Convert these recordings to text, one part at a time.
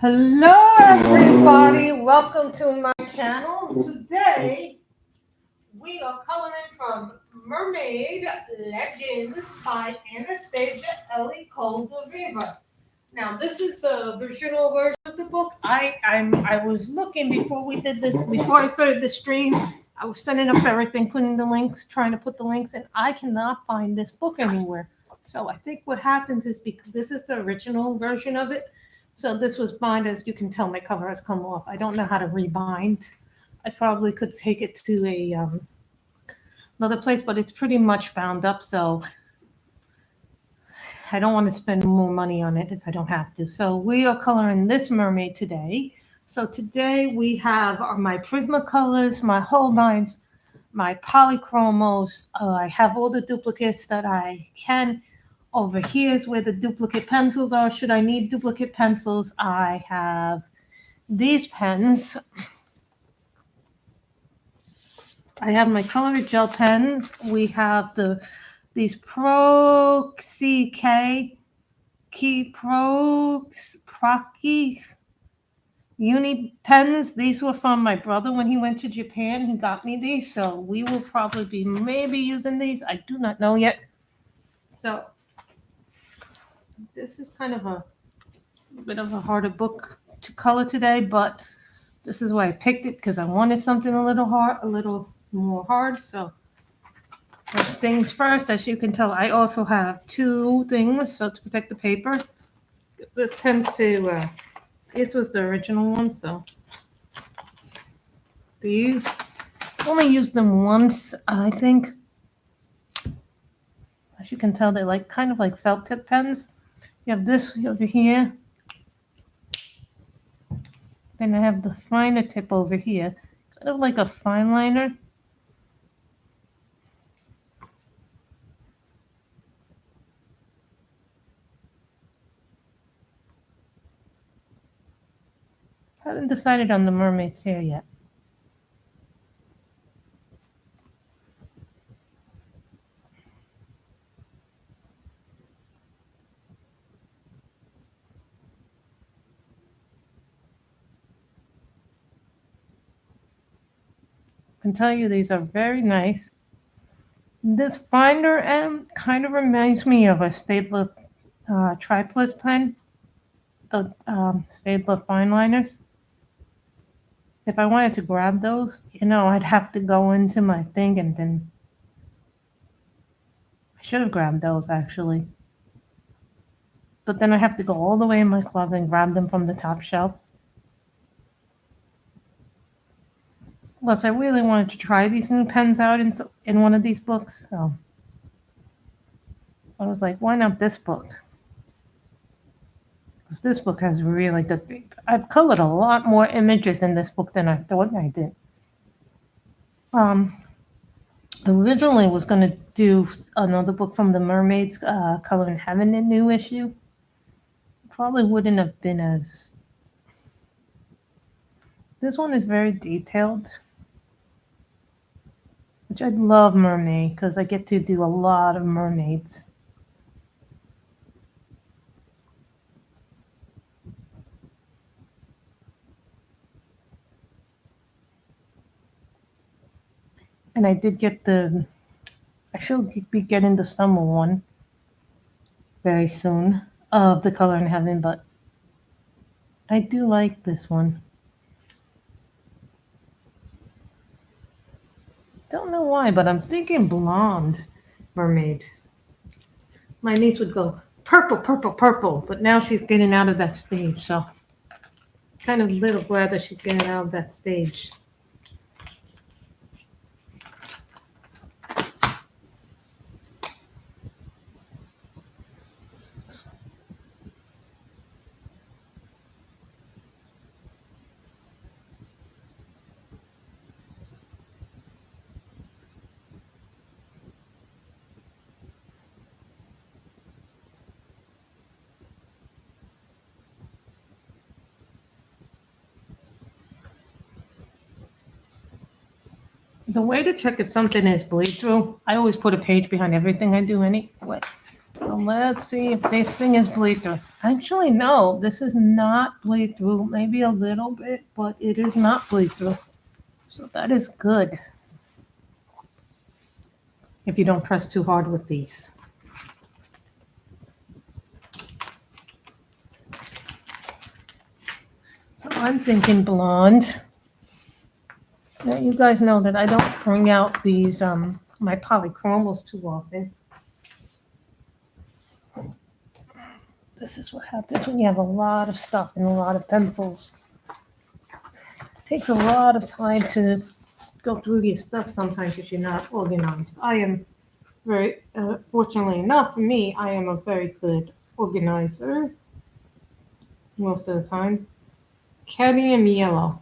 Hello, everybody. Welcome to my channel. Today, we are coloring from Mermaid Legends by Anastasia Elly Koldareva. Now, this is the original version of the book. I was looking before we did this, before I started the stream. I was setting up everything, putting the links, trying to put the links in. I cannot find this book anywhere. So I think what happens is because this is the original version of it. So this was bind, as you can tell, my cover has come off. I don't know how to rebind. I probably could take it to a another place, but it's pretty much bound up. So I don't want to spend more money on it if I don't have to. So we are coloring this mermaid today. So today we have my Prismacolors, my Holbeins, my polychromos. I have all the duplicates that I can. Over here is where the duplicate pencils are. Should I need duplicate pencils, I have these pens. I have my colored gel pens. We have these Proxy Procky Uni pens. These were from my brother when he went to Japan. He got me these, so we will probably be maybe using these. I do not know yet. So this is kind of a bit of a harder book to color today, but this is why I picked it, because I wanted something a little more hard. So first things first, as you can tell, I also have two things so to protect the paper. This tends to this was the original one, so these only used them once, I think. As you can tell, they're like kind of like felt tip pens. You have this over here. Then I have the finer tip over here, kind of like a fine liner. Haven't decided on the mermaid's hair yet. I can tell you these are very nice. This finder kind of reminds me of a Staedtler Triplus pen, the Staedtler fine liners. If I wanted to grab those, I'd have to go into my thing, and then I should have grabbed those actually. But then I have to go all the way in my closet and grab them from the top shelf. Plus, I really wanted to try these new pens out in one of these books, so I was like, why not this book? Because this book has really good paper. I've colored a lot more images in this book than I thought I did. Originally was going to do another book from the Mermaids, Color in Heaven, a new issue. Probably wouldn't have been as... This one is very detailed, which I love Mermaid because I get to do a lot of mermaids. And I did get I should be getting the summer one very soon of the Color in Heaven, but I do like this one. Don't know why, but I'm thinking blonde mermaid. My niece would go purple, purple, purple, but now she's getting out of that stage, so kind of a little glad that she's getting out of that stage. The way to check if something is bleed through, I always put a page behind everything I do anyway. So let's see if this thing is bleed through. Actually, no, this is not bleed through. Maybe a little bit, but it is not bleed through. So that is good. If you don't press too hard with these. So I'm thinking blonde. Now you guys know that I don't bring out these my polychromals too often. This is what happens when you have a lot of stuff and a lot of pencils. It takes a lot of time to go through your stuff sometimes if you're not organized. I am very, fortunately enough for me, I am a very good organizer most of the time. Cadmium yellow.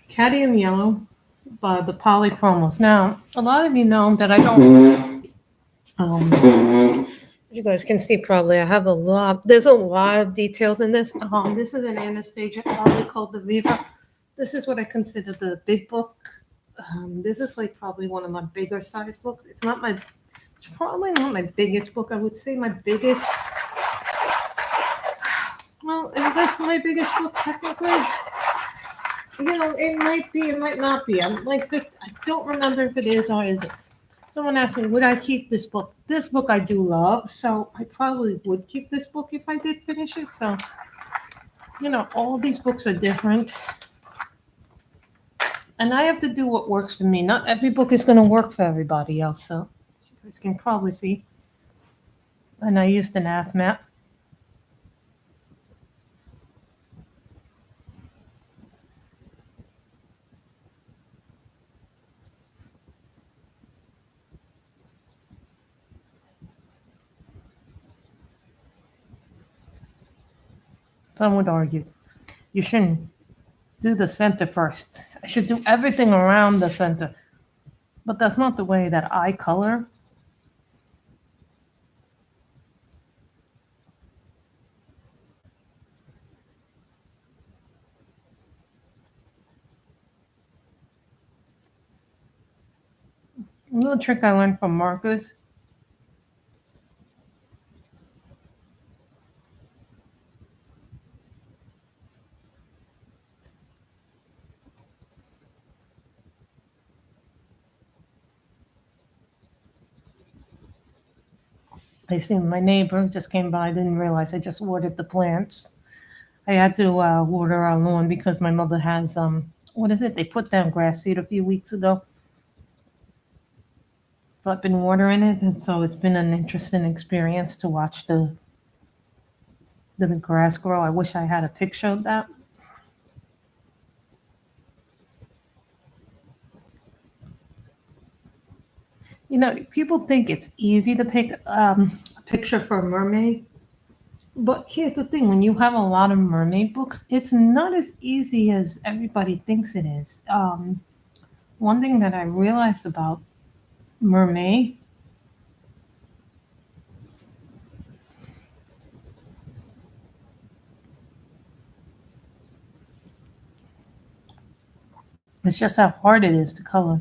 Cadmium yellow by the polychromals. Now, a lot of you know that I don't. You guys can see probably I have a lot. There's a lot of details in this. This is an Anastasia Elly Koldareva. This is what I consider the big book. This is like probably one of my bigger size books. It's probably not my biggest book. I would say my biggest. Well, is this my biggest book technically? You know, it might be, it might not be. I'm like this. I don't remember if it is or isn't. Someone asked me, would I keep this book? This book I do love, so I probably would keep this book if I did finish it. So, you know, all these books are different. And I have to do what works for me. Not every book is going to work for everybody else. So, you guys can probably see. And I used an AF map. Some would argue you shouldn't do the center first. I should do everything around the center. But that's not the way that I color. A little trick I learned from Marcus. I see my neighbor just came by. I didn't realize I just watered the plants. I had to water our lawn because my mother has what is it? They put down grass seed a few weeks ago. So I've been watering it, and so it's been an interesting experience to watch the grass grow. I wish I had a picture of that. You know, people think it's easy to pick a picture for a mermaid. But here's the thing, when you have a lot of mermaid books, it's not as easy as everybody thinks it is. One thing that I realized about Mermaid, it's just how hard it is to color.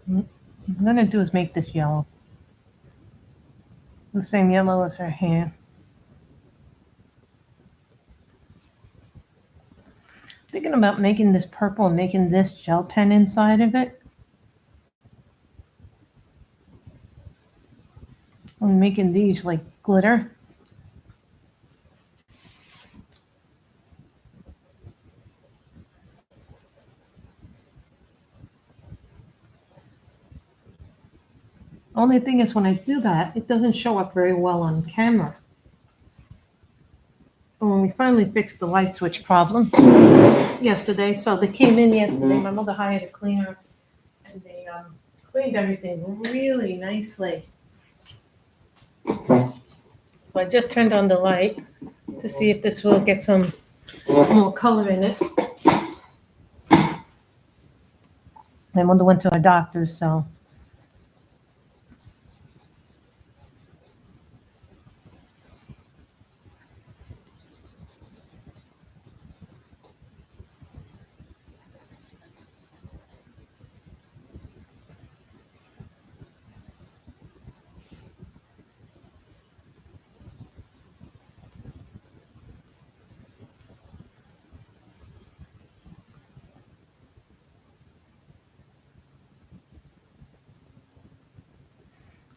What I'm going to do is make this yellow. The same yellow as her hair. I thinking about making this purple and making this gel pen inside of it. I'm making these like glitter. Only thing is when I do that, it doesn't show up very well on camera. When we finally fixed the light switch problem yesterday, so they came in yesterday, my mother hired a cleaner, and they cleaned everything really nicely. So I just turned on the light to see if this will get some more color in it. My mother went to her doctor's, so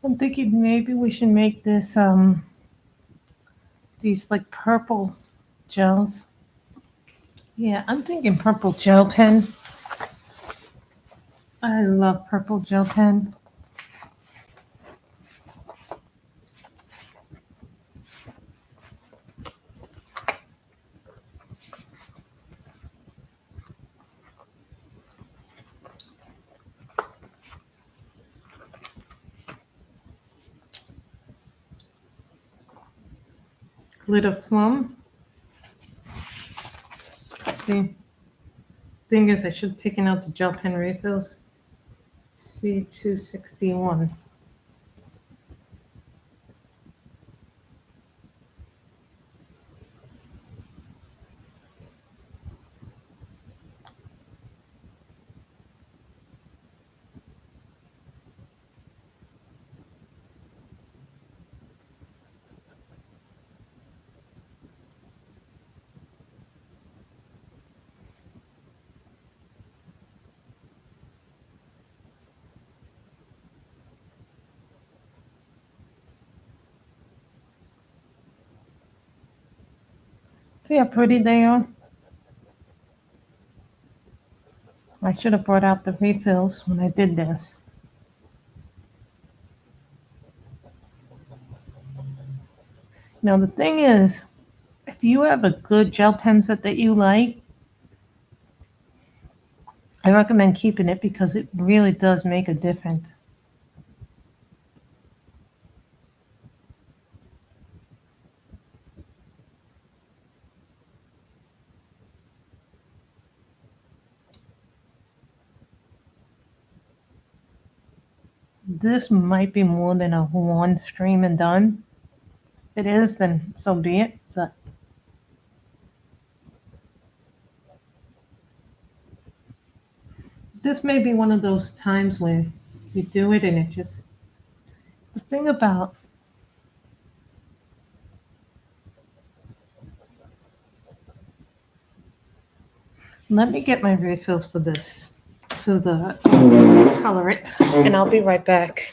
I'm thinking maybe we should make this these like purple gels. Yeah, I'm thinking purple gel pen. I love purple gel pen. Glitter plum. The thing is, I should have taken out the gel pen refills. C261. See how pretty they are? I should have brought out the refills when I did this. Now the thing is, if you have a good gel pen set that you like, I recommend keeping it because it really does make a difference. This might be more than a one stream and done. If it is, then so be it. But this may be one of those times where you do it and it just, the thing about, let me get my refills for this, for the color it, and I'll be right back.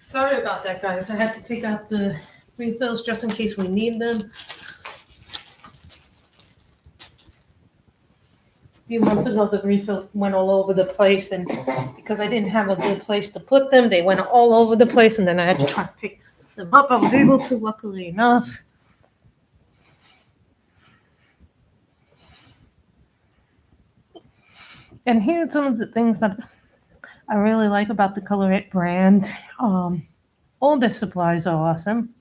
Sorry about that, guys. I had to take out the refills just in case we need them. A few months ago, the refills went all over the place, and because I didn't have a good place to put them, they went all over the place, and then I had to try to pick them up. I was able to, luckily enough. And here's some of the things that I really like about the Color It brand. All their supplies are awesome.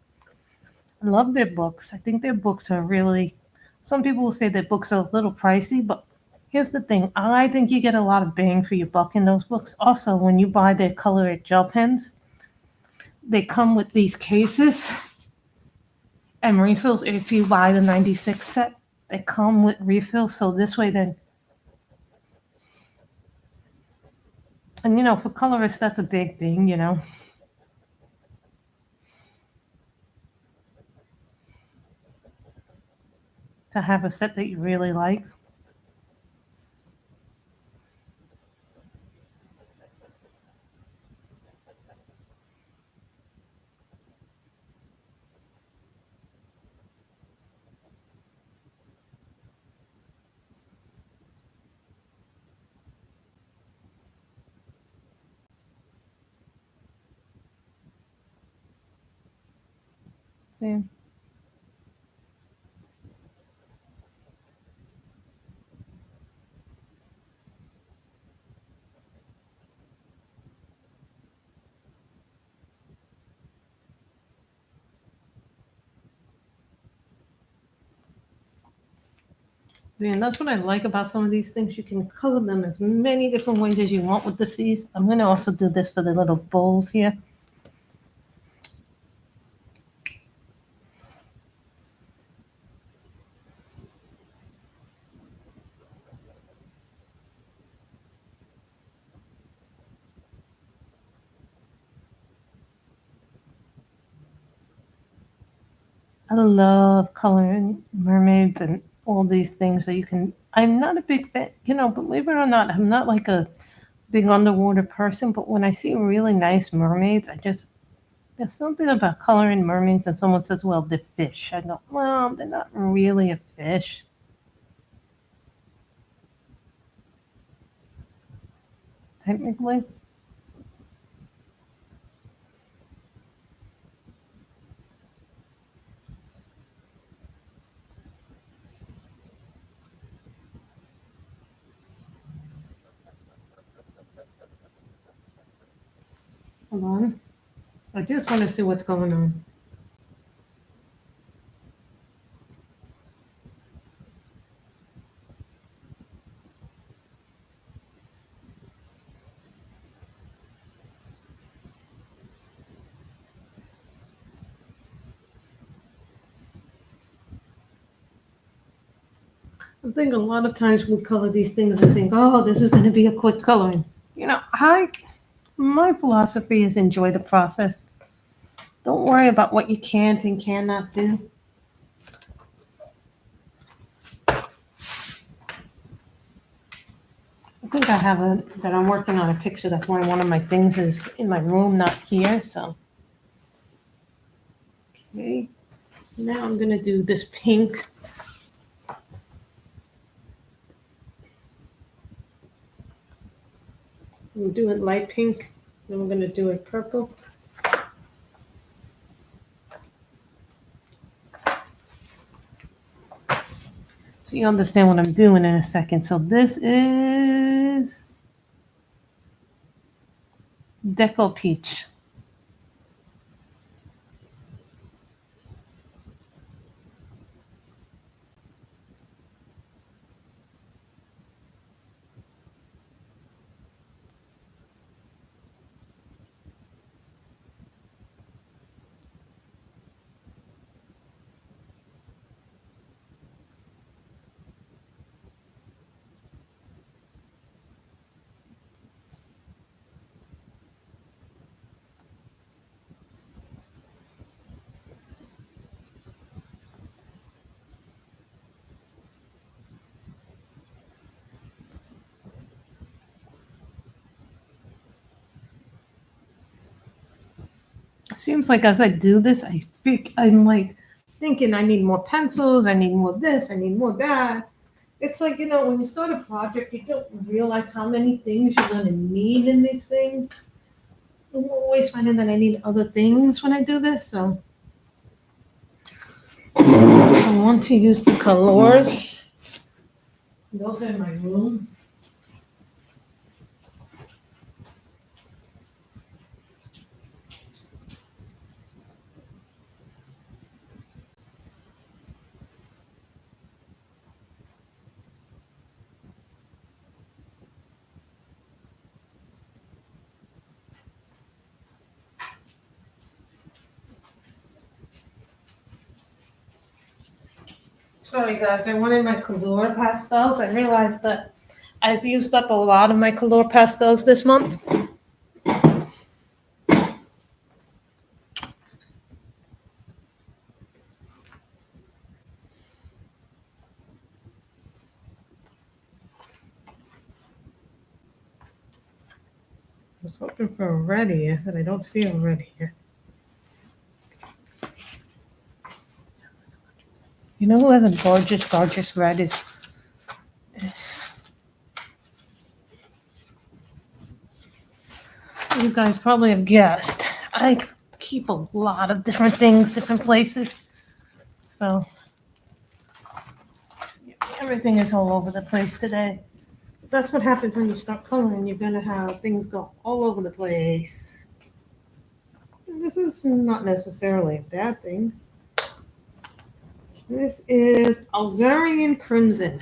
I love their books. I think their books are really, some people will say their books are a little pricey, but here's the thing. I think you get a lot of bang for your buck in those books. Also, when you buy their Color It gel pens, they come with these cases and refills. If you buy the 96 set, they come with refills. So this way then, and for colorists, that's a big thing. To have a set that you really like. See? And that's what I like about some of these things. You can color them as many different ways as you want with the C's. I'm going to also do this for the little bowls here. I love coloring mermaids and all these things that you can. I'm not a big fan, believe it or not, I'm not like a big underwater person, but when I see really nice mermaids, there's something about coloring mermaids and someone says, well, they're fish. I go, well, they're not really a fish. Technically. Hold on. I just want to see what's going on. I think a lot of times we color these things and think, oh, this is going to be a quick coloring. My philosophy is enjoy the process. Don't worry about what you can't and cannot do. I think I have that I'm working on a picture. That's why one of my things is in my room, not here. So, okay. Now I'm going to do this pink. I'm do it light pink. Then we're going to do it purple. So you understand what I'm doing in a second. So this is Deco Peach. Seems like as I do this, I'm like thinking I need more pencils, I need more this, I need more that. It's like, when you start a project, you don't realize how many things you're going to need in these things. I'm always finding that I need other things when I do this. So I want to use the colors. Those are in my room. Sorry guys, I wanted my color pastels. I realized that I've used up a lot of my color pastels this month. I was hoping for a red here, but I don't see a red here. You know who has a gorgeous, gorgeous red is you guys probably have guessed. I keep a lot of different things, different places. So everything is all over the place today. That's what happens when you start coloring. You're going to have things go all over the place. This is not necessarily a bad thing. This is Alzarian Crimson.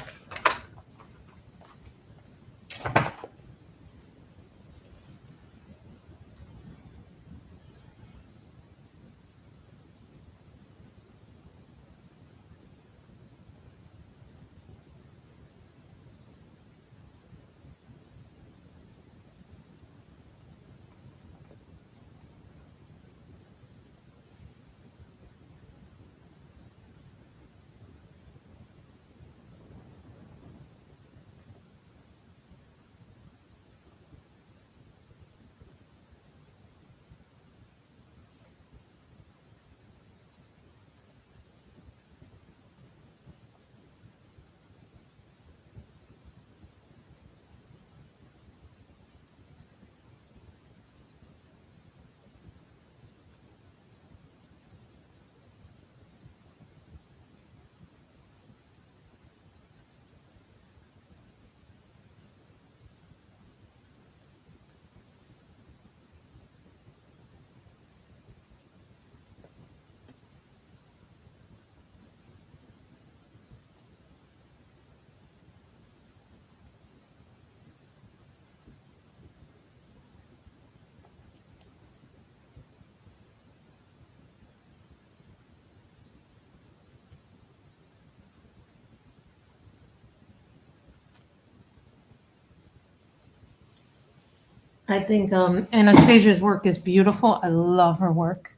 I think Anastasia's work is beautiful. I love her work.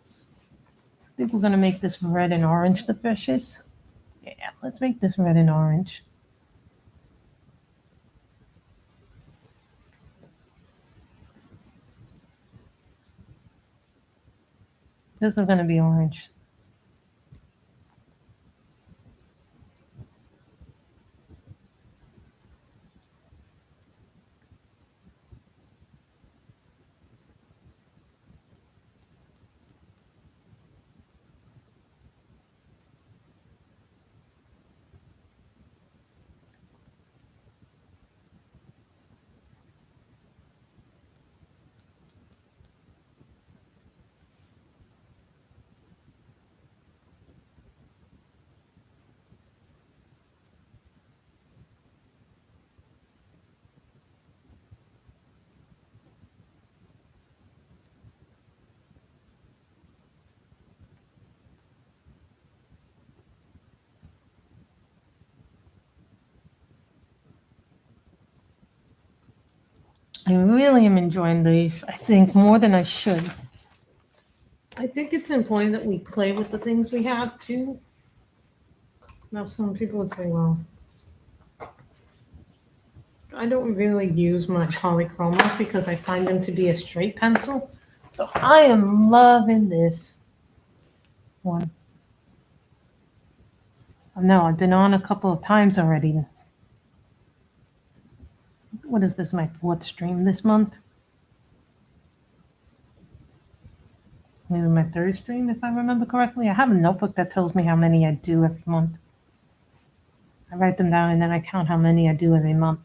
I think we're going to make this red and orange, the fishes. Yeah, let's make this red and orange. This is going to be orange. I really am enjoying these, I think, more than I should. I think it's important that we play with the things we have, too. Now, some people would say, well, I don't really use much polychromos because I find them to be a straight pencil. So I am loving this one. No, I've been on a couple of times already. What is this, my 4th stream this month? Maybe my 3rd stream, if I remember correctly. I have a notebook that tells me how many I do every month. I write them down and then I count how many I do every month.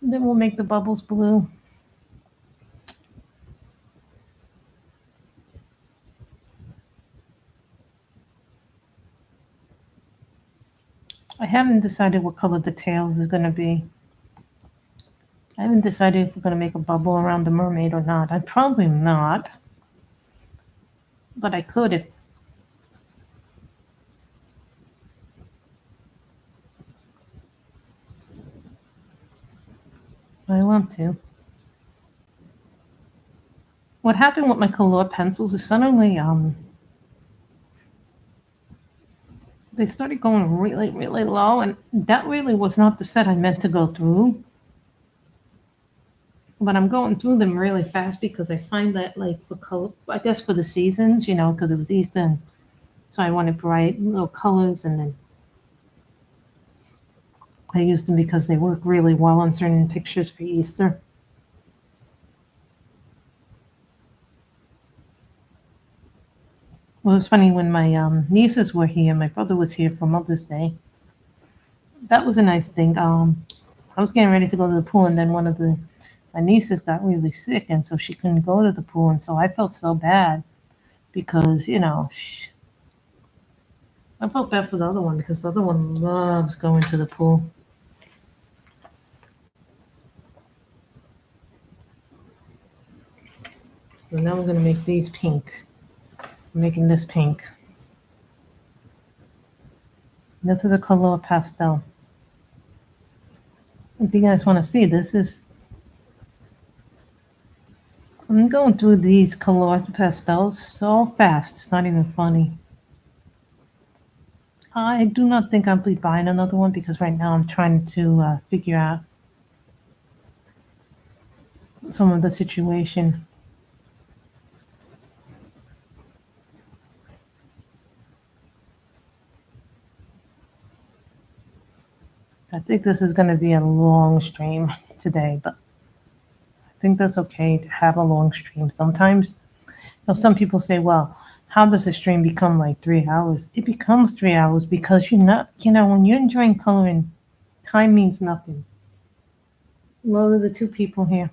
And then we'll make the bubbles blue. I haven't decided what color the tails is going to be. I haven't decided if we're going to make a bubble around the mermaid or not. I probably not. But I could if I want to. What happened with my color pencils is suddenly they started going really, really low, and that really was not the set I meant to go through. But I'm going through them really fast because I find that, like, for color, I guess for the seasons, because it was Easter, and so I wanted bright little colors, and then I used them because they work really well on certain pictures for Easter. Well, it was funny when my nieces were here. My brother was here for Mother's Day. That was a nice thing. I was getting ready to go to the pool, and then one of my nieces got really sick, and so she couldn't go to the pool, and so I felt so bad because I felt bad for the other one because the other one loves going to the pool. So now I'm gonna make these pink. I'm making this pink. This is a color pastel. If you guys want to see, I'm going through these color pastels so fast, it's not even funny. I do not think I'll be buying another one because right now I'm trying to figure out some of the situation. I think this is going to be a long stream today, but I think that's okay to have a long stream. Sometimes, some people say, well, how does a stream become like 3 hours? It becomes 3 hours because you're not, when you're enjoying coloring, time means nothing. Hello to the two people here.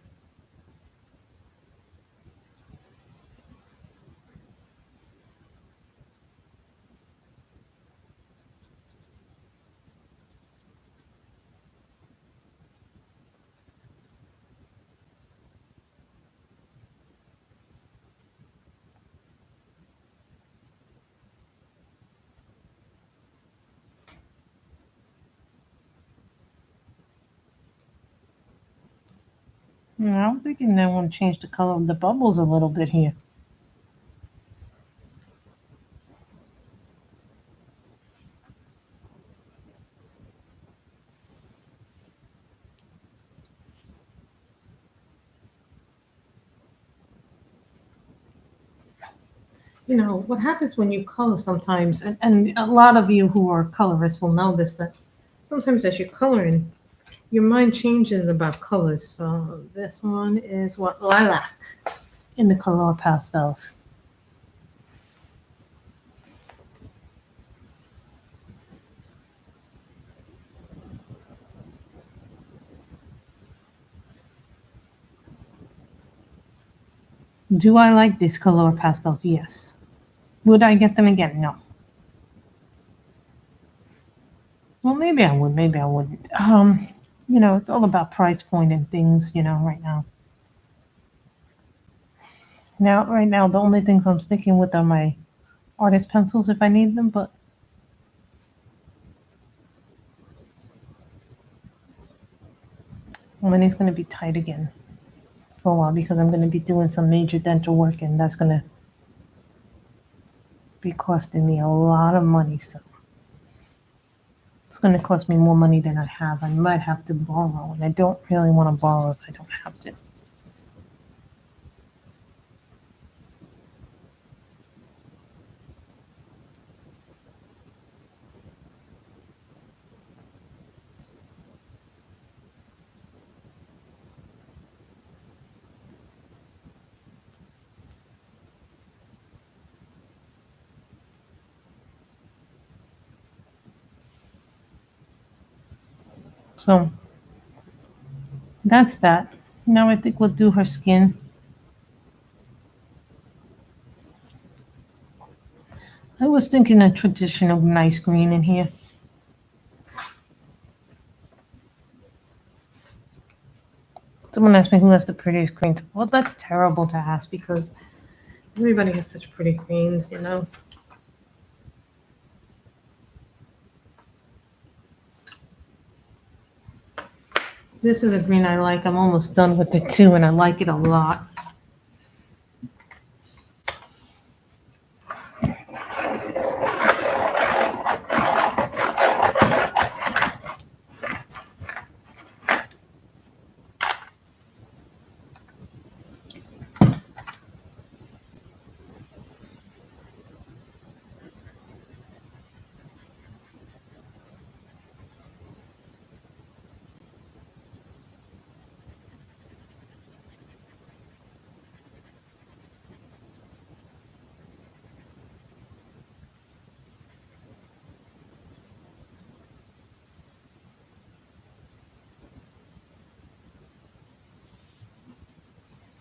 I'm thinking I want to change the color of the bubbles a little bit here. What happens when you color sometimes, and a lot of you who are colorists will know this, that sometimes as you're coloring, your mind changes about colors. So this one is what lilac in the color pastels. Do I like these color pastels? Yes. Would I get them again? No. Well, maybe I would, maybe I wouldn't. It's all about price point and things, right now. Right now, the only things I'm sticking with are my artist pencils if I need them, but money's going to be tight again for a while because I'm going to be doing some major dental work, and that's going to be costing me a lot of money. So it's going to cost me more money than I have. I might have to borrow, and I don't really want to borrow if I don't have to. So that's that. Now I think we'll do her skin. I was thinking a traditional nice green in here. Someone asked me who has the prettiest queens. Well, that's terrible to ask because everybody has such pretty queens, you know. This is a green I like. I'm almost done with it too, and I like it a lot.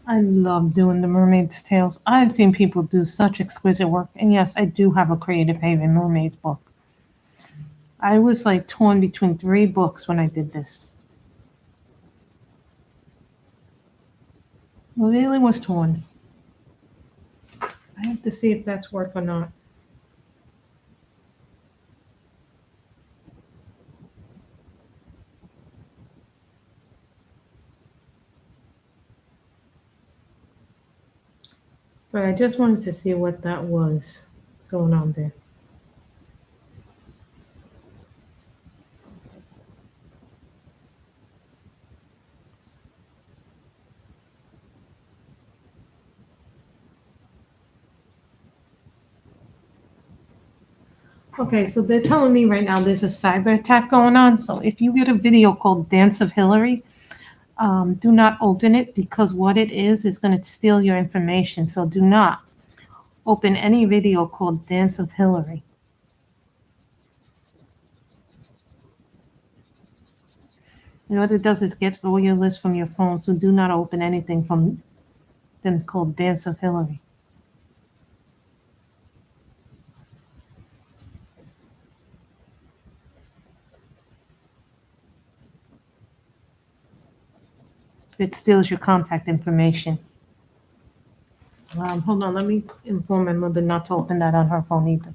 I love doing the mermaid's tails. I've seen people do such exquisite work. And yes, I do have a Creative Haven Mermaids book. I was like torn between 3 books when I did this. I really was torn. I have to see if that's work or not. So I just wanted to see what that was going on there. Okay, so they're telling me right now there's a cyber attack going on. So if you get a video called Dance of Hillary, do not open it because what it is going to steal your information. So do not open any video called Dance of Hillary. And what it does is gets all your lists from your phone. So do not open anything from them called Dance of Hillary. It steals your contact information. Hold on, let me inform my mother not to open that on her phone either.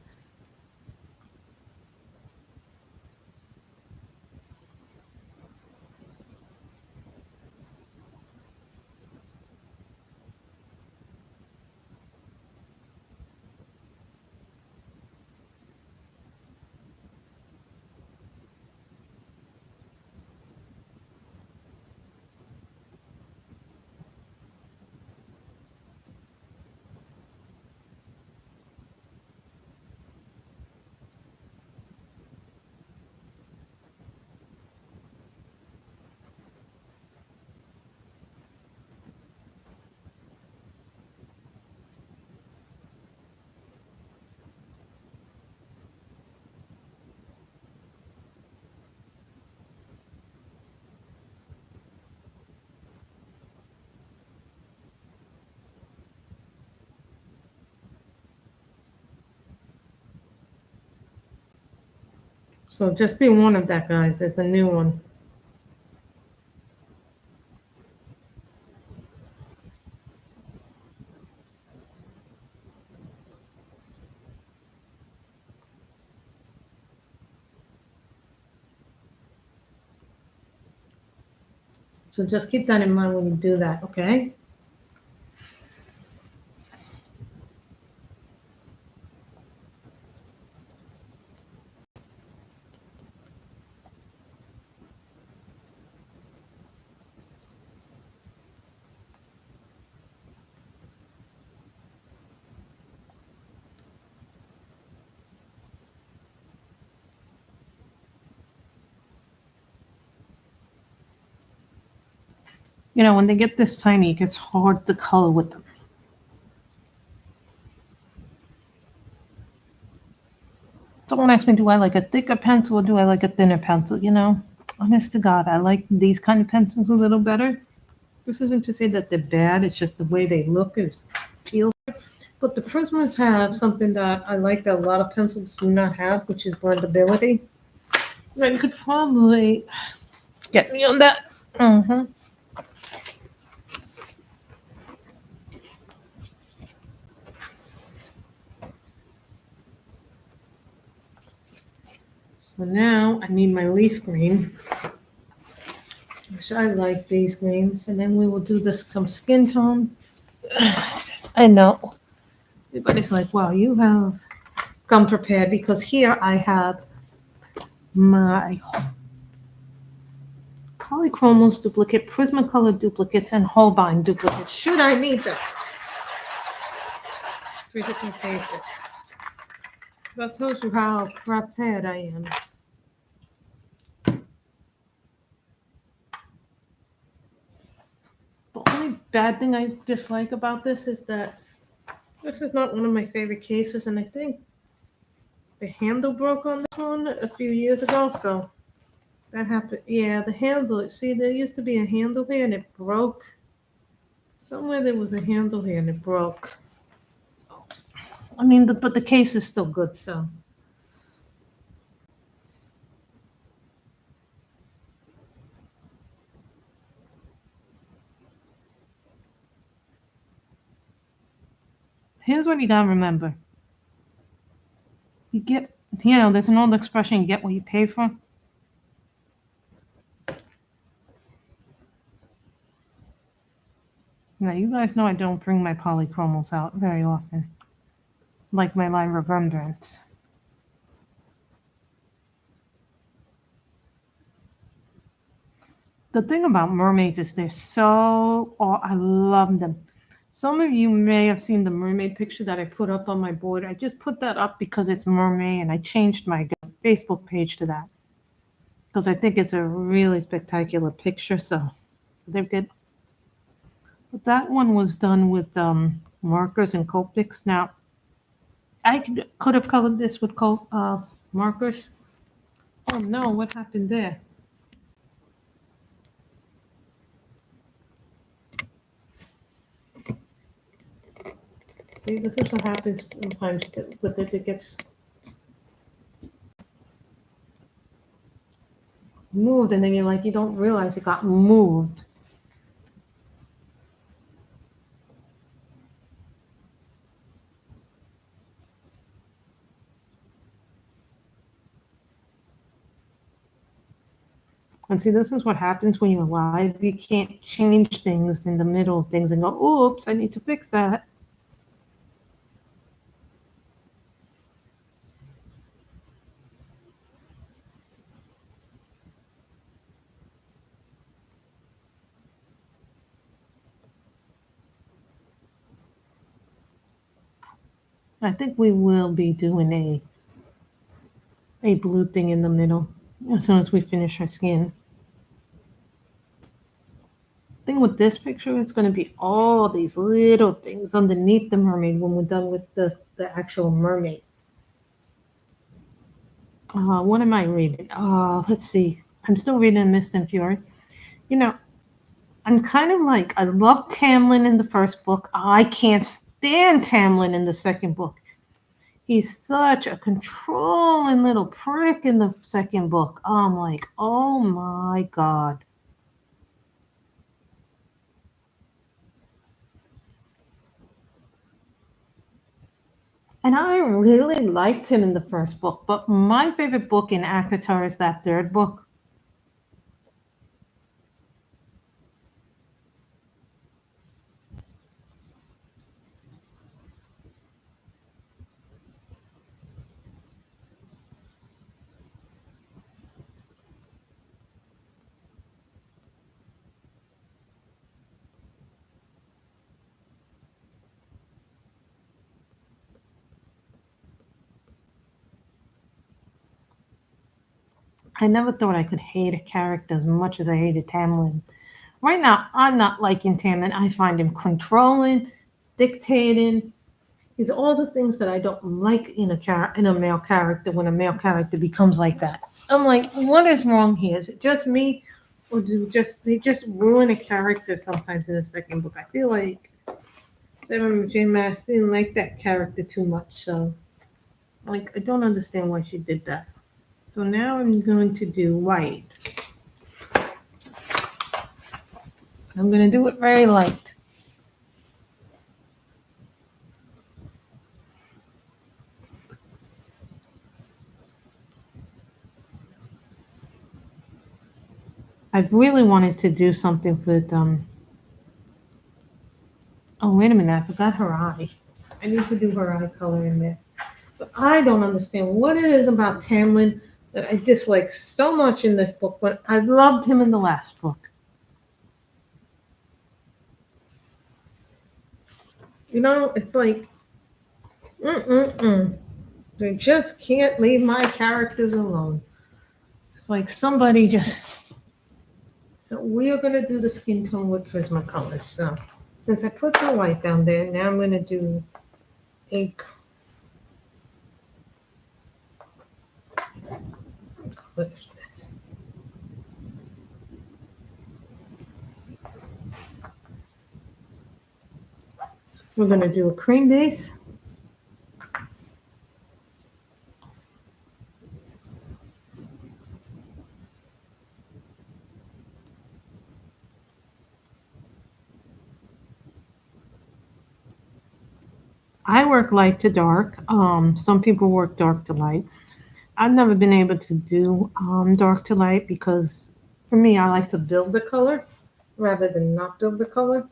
So just be warned of that, guys. There's a new one. So just keep that in mind when you do that, okay? You know, when they get this tiny, it gets hard to color with them. Someone asked me, do I like a thicker pencil or do I like a thinner pencil? You know, honest to God, I like these kind of pencils a little better. This isn't to say that they're bad. It's just the way they look is feels. But the Prismas have something that I like that a lot of pencils do not have, which is blendability. Now, you could probably get me on that. So now I need my leaf green, which I like these greens, and then we will do this some skin tone. I know everybody's like, wow, you have come prepared, because here I have my polychromos duplicate, Prismacolor duplicates, and Holbein duplicates. Should I need them? 3 different cases. That tells you how prepared I am. The only bad thing I dislike about this is that this is not one of my favorite cases, and I think the handle broke on this one a few years ago, so that happened. Yeah, the handle. See, there used to be a handle here, and it broke. Somewhere there was a handle here, and it broke. I mean, but the case is still good, so. Here's what you gotta remember. You get, there's an old expression, you get what you pay for. Now, you guys know I don't bring my polychromals out very often, like my line of Rembrandts. The thing about mermaids is they're so, I love them. Some of you may have seen the mermaid picture that I put up on my board. I just put that up because it's mermaid, and I changed my Facebook page to that because I think it's a really spectacular picture. So they did. But that one was done with markers and Copics. Now, I could have colored this with markers. Oh no, what happened there? See, this is what happens sometimes with it. It gets moved, and then you're like, you don't realize it got moved. And see, this is what happens when you're live. You can't change things in the middle of things and go, oops, I need to fix that. I think we will be doing a blue thing in the middle as soon as we finish our skin. The thing with this picture is going to be all these little things underneath the mermaid when we're done with the actual mermaid. What am I reading? Let's see. I'm still reading Mist and Fury. I'm kind of like, I love Tamlin in the first book. I can't stand Tamlin in the second book. He's such a controlling little prick in the second book. I'm like, oh my God. And I really liked him in the first book, but my favorite book in ACOTAR is that third book. I never thought I could hate a character as much as I hated Tamlin. Right now, I'm not liking Tamlin. I find him controlling, dictating. He's all the things that I don't like in a male character when a male character becomes like that. I'm like, what is wrong here? Is it just me, or they just ruin a character sometimes in the second book? I feel like Sarah J. Maas didn't like that character too much, so like I don't understand why she did that. So now I'm going to do white. I'm going to do it very light. I've really wanted to do something with oh wait a minute, I forgot her eye. I need to do her eye color in there. But I don't understand what it is about Tamlin that I dislike so much in this book, but I loved him in the last book. You know, it's like, mm-mm-mm. They just can't leave my characters alone. It's like somebody just. So we are going to do the skin tone with Prismacolor. So since I put the white down there, now I'm going to do a. What is this? We're going to do a cream base. I work light to dark. Some people work dark to light. I've never been able to do dark to light because for me, I like to build the color rather than not build the color.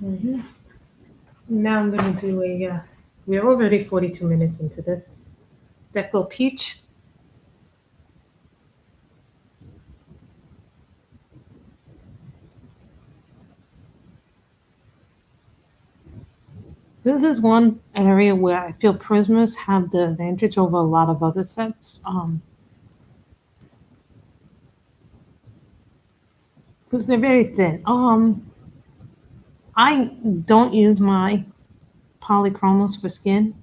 Mm-hmm. Now I'm going to do a, we're already 42 minutes into this. Deco Peach. This is one area where I feel Prismas have the advantage over a lot of other sets. Because they're very thin. I don't use my polychromos for skin,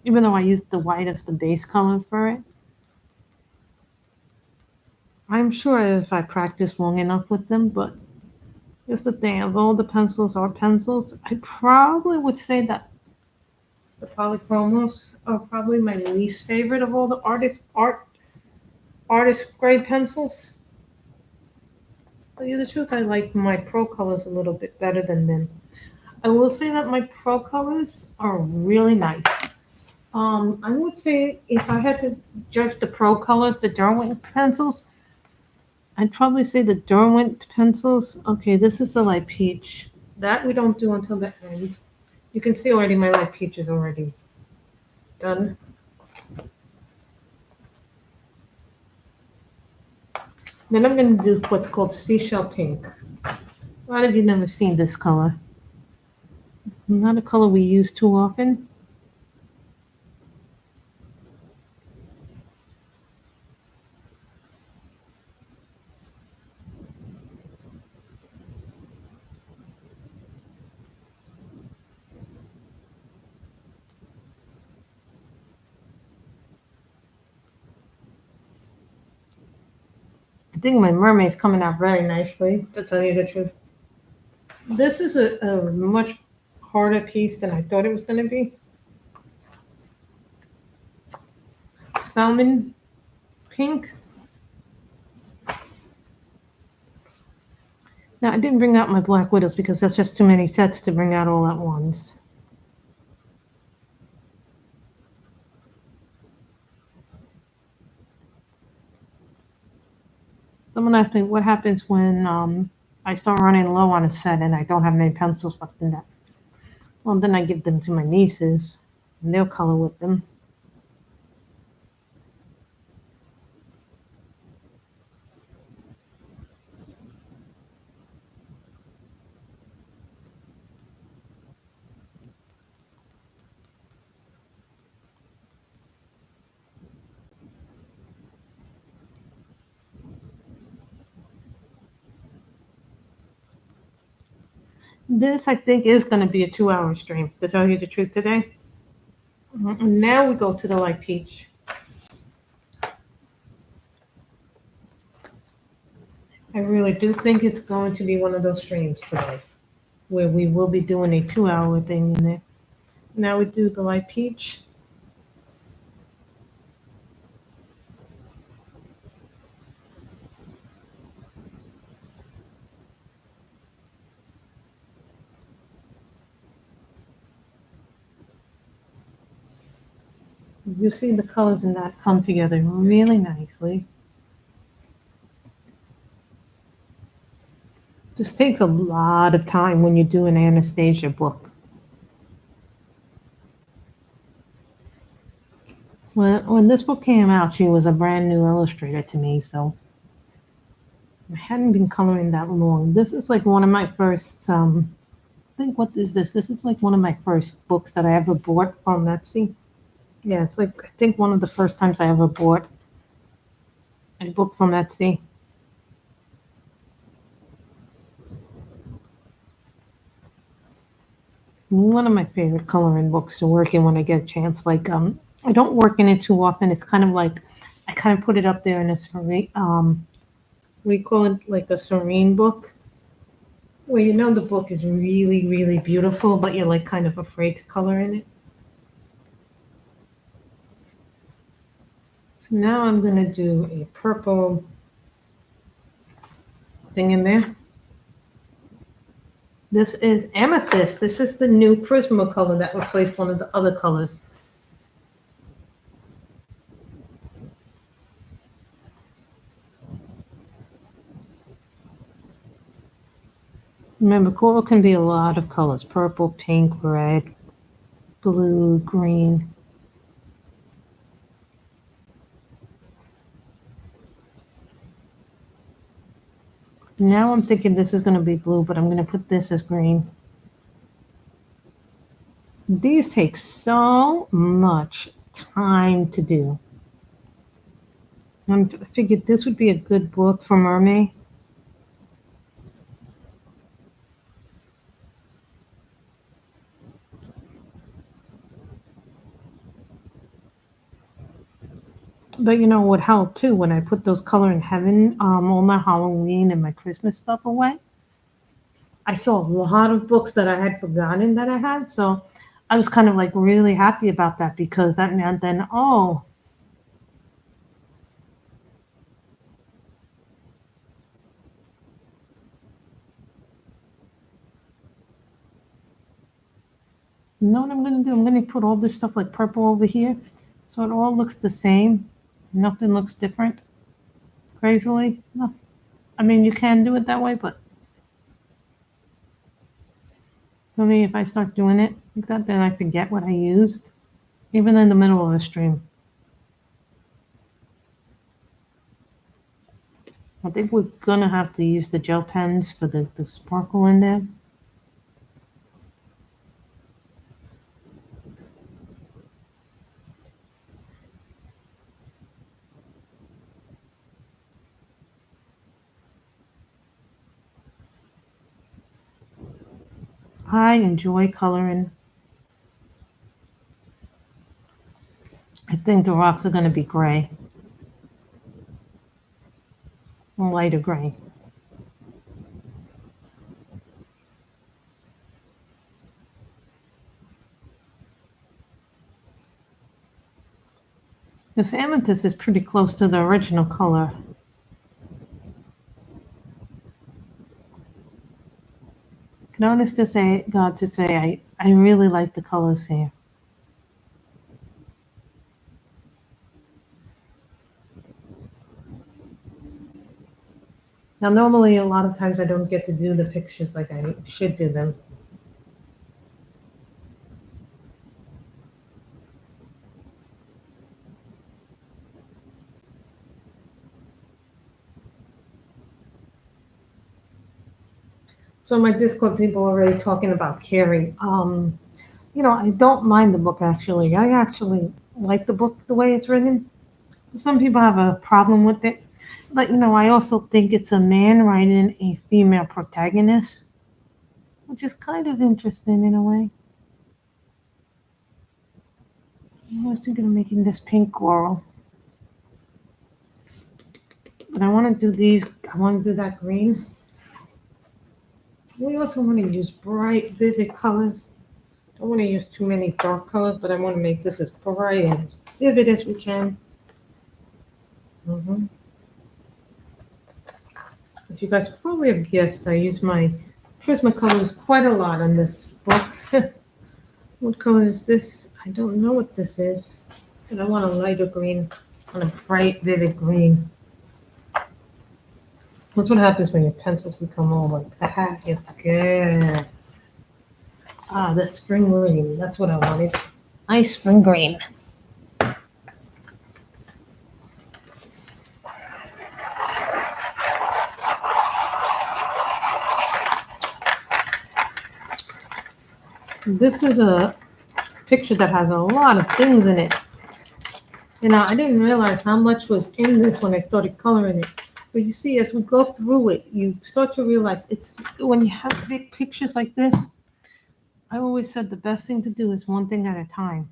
even though I use the white as the base color for it. I'm sure if I practice long enough with them, but here's the thing, of all the pencils or pencils, I probably would say that the polychromos are probably my least favorite of all the artist grade pencils. To tell you the truth, I like my pro colors a little bit better than them. I will say that my pro colors are really nice. I would say if I had to judge the pro colors, the Derwent pencils, I'd probably say the Derwent pencils. Okay, this is the light peach. That we don't do until the end. You can see already my light peach is already done. Then I'm going to do what's called seashell pink. A lot of you never seen this color. Not a color we use too often. I think my mermaid's coming out very nicely, to tell you the truth. This is a much harder piece than I thought it was going to be. Salmon pink. Now, I didn't bring out my Black Widows because that's just too many sets to bring out all at once. Someone asked me what happens when I start running low on a set and I don't have many pencils left in that. Well, then I give them to my nieces and they'll color with them. This, I think, is going to be a 2-hour stream, to tell you the truth today. Now we go to the light peach. I really do think it's going to be one of those streams today where we will be doing a 2-hour thing in it. Now we do the light peach. You see the colors in that come together really nicely. This takes a lot of time when you do an Anastasia book. When this book came out, she was a brand new illustrator to me, so I hadn't been coloring that long. This is like one of my first, I think, what is this? This is like one of my first books that I ever bought from Etsy. Yeah, it's like, I think one of the first times I ever bought a book from Etsy. One of my favorite coloring books to work in when I get a chance. Like, I don't work in it too often. It's kind of like, I kind of put it up there in a serene, we call it like a serene book, where you know the book is really, really beautiful, but you're like kind of afraid to color in it. So now I'm going to do a purple thing in there. This is amethyst. This is the new Prismacolor that replaced one of the other colors. Remember, coral can be a lot of colors: purple, pink, red, blue, green. Now I'm thinking this is going to be blue, but I'm going to put this as green. These take so much time to do. I figured this would be a good book for Mermaid. But you know what helped too, when I put those Color in Heaven, all my Halloween and my Christmas stuff away, I saw a lot of books that I had forgotten that I had. So I was kind of like really happy about that, because that meant then, oh, you know what I'm going to do? I'm going to put all this stuff like purple over here, so it all looks the same. Nothing looks different. Crazily. No. I mean, you can do it that way, but for me, if I start doing it like that, then I forget what I used, even in the middle of a stream. I think we're going to have to use the gel pens for the sparkle in there. I enjoy coloring. I think the rocks are going to be gray, lighter gray. This amethyst is pretty close to the original color. Can honestly say, God, to say, I really like the colors here. Now, normally, a lot of times I don't get to do the pictures like I should do them. So my Discord people are already talking about Carrie. You know, I don't mind the book, actually. I actually like the book the way it's written. Some people have a problem with it. But, you know, I also think it's a man writing a female protagonist, which is kind of interesting in a way. I was thinking of making this pink coral. But I want to do these, I want to do that green. We also want to use bright, vivid colors. Don't want to use too many dark colors, but I want to make this as bright and vivid as we can. As you guys probably have guessed, I use my Prismacolors quite a lot on this book. What color is this? I don't know what this is. And I want a lighter green and a bright, vivid green. That's what happens when your pencils become all like that. You're like, yeah. Ah, the spring green. That's what I wanted. Nice spring green. This is a picture that has a lot of things in it. You know, I didn't realize how much was in this when I started coloring it. But you see, as we go through it, you start to realize it's when you have big pictures like this, I always said the best thing to do is one thing at a time.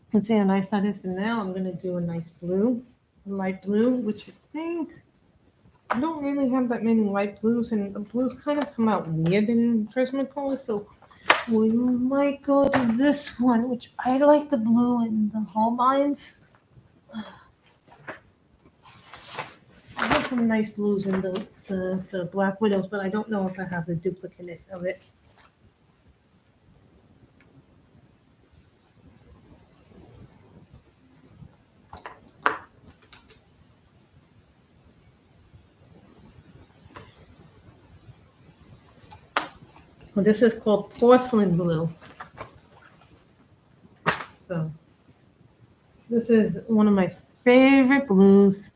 You can see how nice that is. And now I'm going to do a nice blue, a light blue, which I think I don't really have that many light blues, and the blues kind of come out weird in Prismacolor, so we might go to this one, which I like the blue and the Holbeins. I have some nice blues in the Black Widows, but I don't know if I have the duplicate of it. Well, this is called porcelain blue. So this is one of my favorite blues.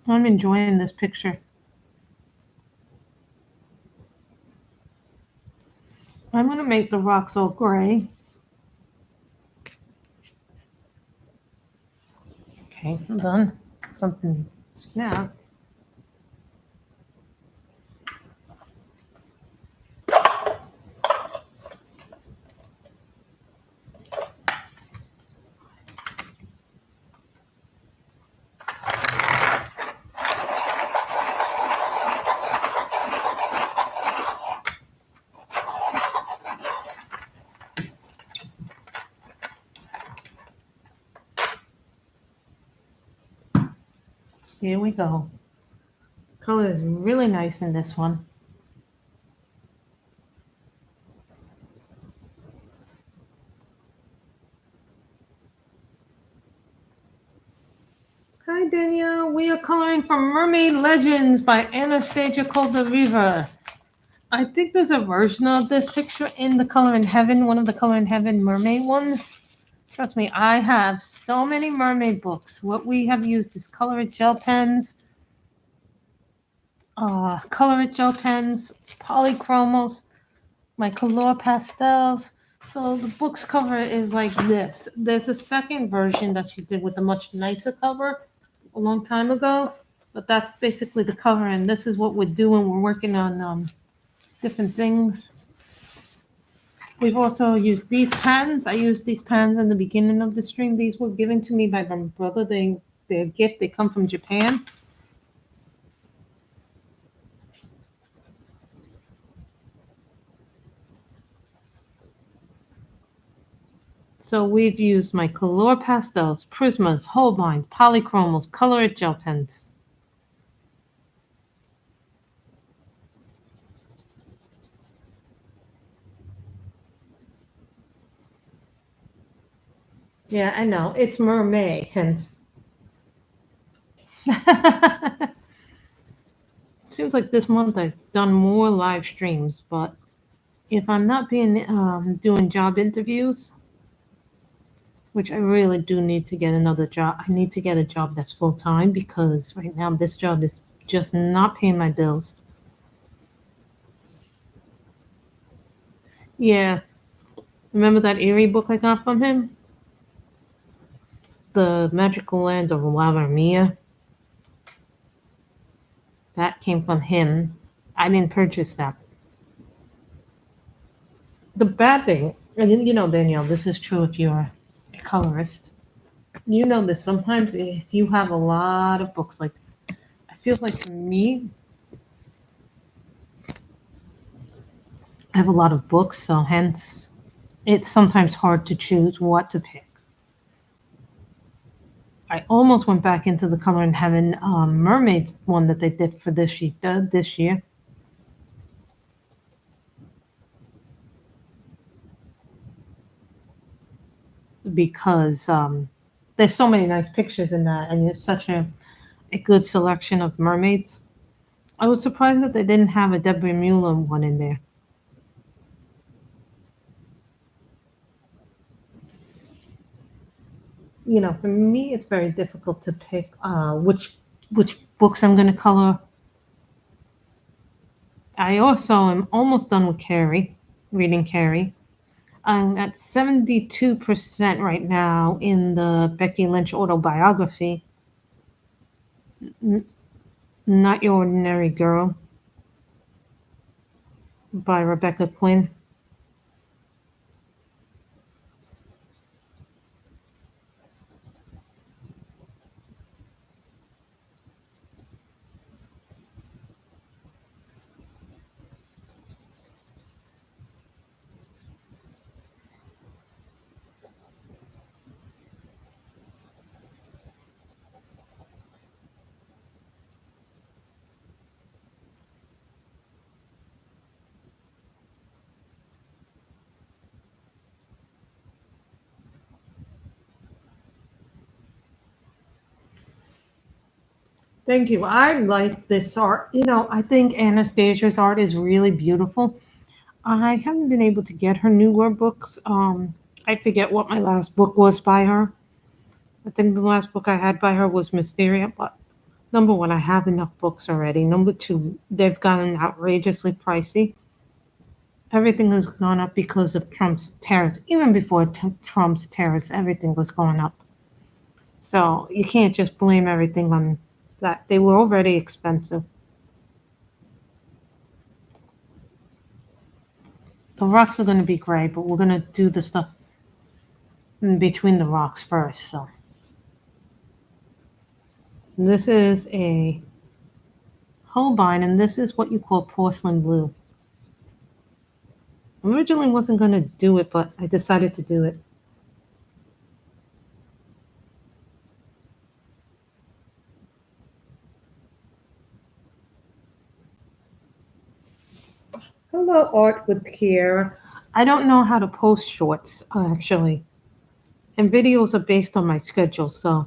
I'm enjoying this picture. I'm going to make the rocks all gray. Okay, I'm done. Something snapped. Here we go. Color is really nice in this one. Hi Danielle, we are coloring from Mermaid Legends by Anastasia Koldareva. I think there's a version of this picture in the Color in Heaven, one of the Color in Heaven mermaid ones. Trust me, I have so many mermaid books. What we have used is Color It gel pens, polychromos, my color pastels. So the book's cover is like this. There's a second version that she did with a much nicer cover a long time ago, but that's basically the cover, and this is what we're doing. We're working on different things. We've also used these pens. I used these pens in the beginning of the stream. These were given to me by my brother. They're a gift. They come from Japan. So we've used my color pastels, Prismas, Holbein, polychromals, color gel pens. Yeah, I know. It's Mermaid, hence. Seems like this month I've done more live streams, but if I'm not being doing job interviews, which I really do need to get another job, I need to get a job that's full time because right now this job is just not paying my bills. Yeah, remember that eerie book I got from him? The Magical Land of Lavamia? That came from him. I didn't purchase that. The bad thing, and you know, Danielle, this is true if you're a colorist. You know this. Sometimes if you have a lot of books, like I feel like for me, I have a lot of books, so hence it's sometimes hard to choose what to pick. I almost went back into the Color in Heaven Mermaid one that they did for this year. Because there's so many nice pictures in that, and it's such a good selection of mermaids. I was surprised that they didn't have a Deborah Mueller one in there. You know, for me, it's very difficult to pick which books I'm going to color. I also am almost done with Carrie, reading Carrie. I'm at 72% right now in the Becky Lynch autobiography, Not Your Ordinary Girl by Rebecca Quinn. Thank you. I like this art. You know, I think Anastasia's art is really beautiful. I haven't been able to get her newer books. I forget what my last book was by her. I think the last book I had by her was Mysteria, but number one, I have enough books already. Number two, they've gotten outrageously pricey. Everything has gone up because of Trump's tariffs. Even before Trump's tariffs, everything was going up. So you can't just blame everything on that. They were already expensive. The rocks are going to be gray, but we're going to do the stuff in between the rocks first. So this is a Holbein, and this is what you call porcelain blue. I originally wasn't going to do it, but I decided to do it. Hello, Art with Kiera. I don't know how to post shorts, actually. And videos are based on my schedule, so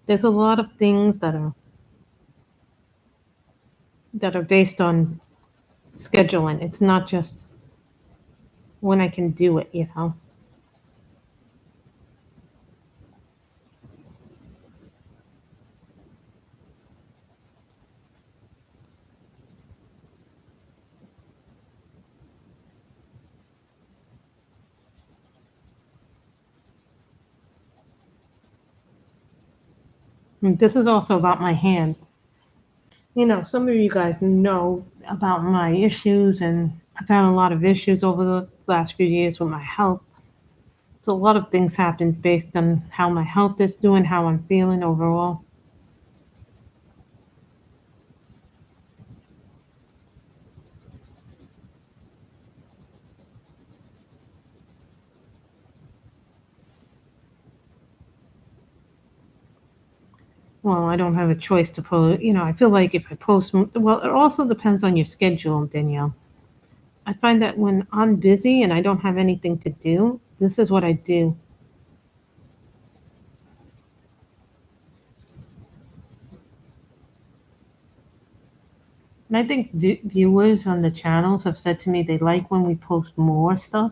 there's a lot of things that are based on scheduling. It's not just when I can do it, you know. And this is also about my hand. You know, some of you guys know about my issues, and I've had a lot of issues over last few years with my health. So a lot of things happened based on how my health is doing, how I'm feeling overall. Well, I don't have a choice to post. I feel like if I post, well, it also depends on your schedule, Danielle. I find that when I'm busy and I don't have anything to do, this is what I do. And I think viewers on the channels have said to me they like when we post more stuff,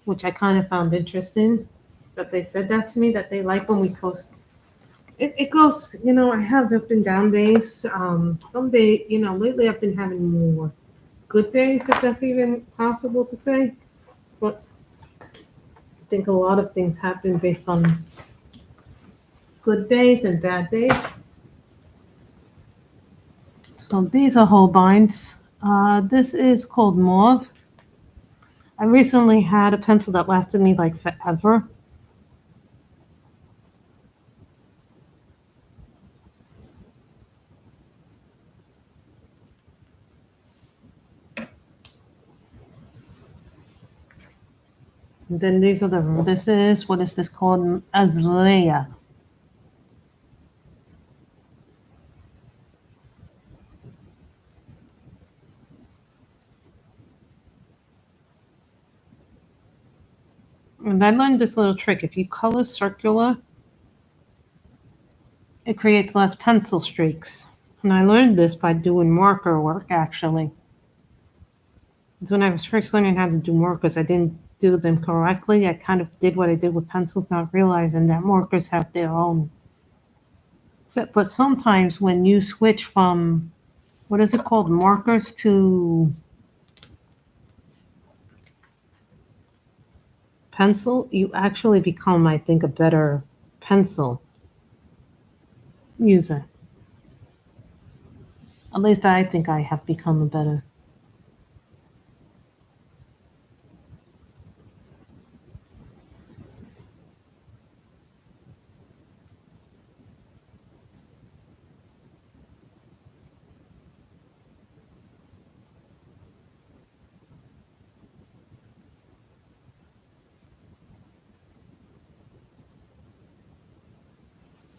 which I kind of found interesting. But they said that to me that they like when we post. It goes, I have up and down days. Some day, lately I've been having more good days, if that's even possible to say. But I think a lot of things happen based on good days and bad days. So these are Holbein's. This is called Mauve. I recently had a pencil that lasted me like forever. And then this is, what is this called? Azalea. And I learned this little trick. If you color circular, it creates less pencil streaks. And I learned this by doing marker work, actually. When I was first learning how to do markers, I didn't do them correctly. I kind of did what I did with pencils, not realizing that markers have their own. But sometimes when you switch from, what is it called, markers to pencil, you actually become, I think, a better pencil user. At least I think I have become a better.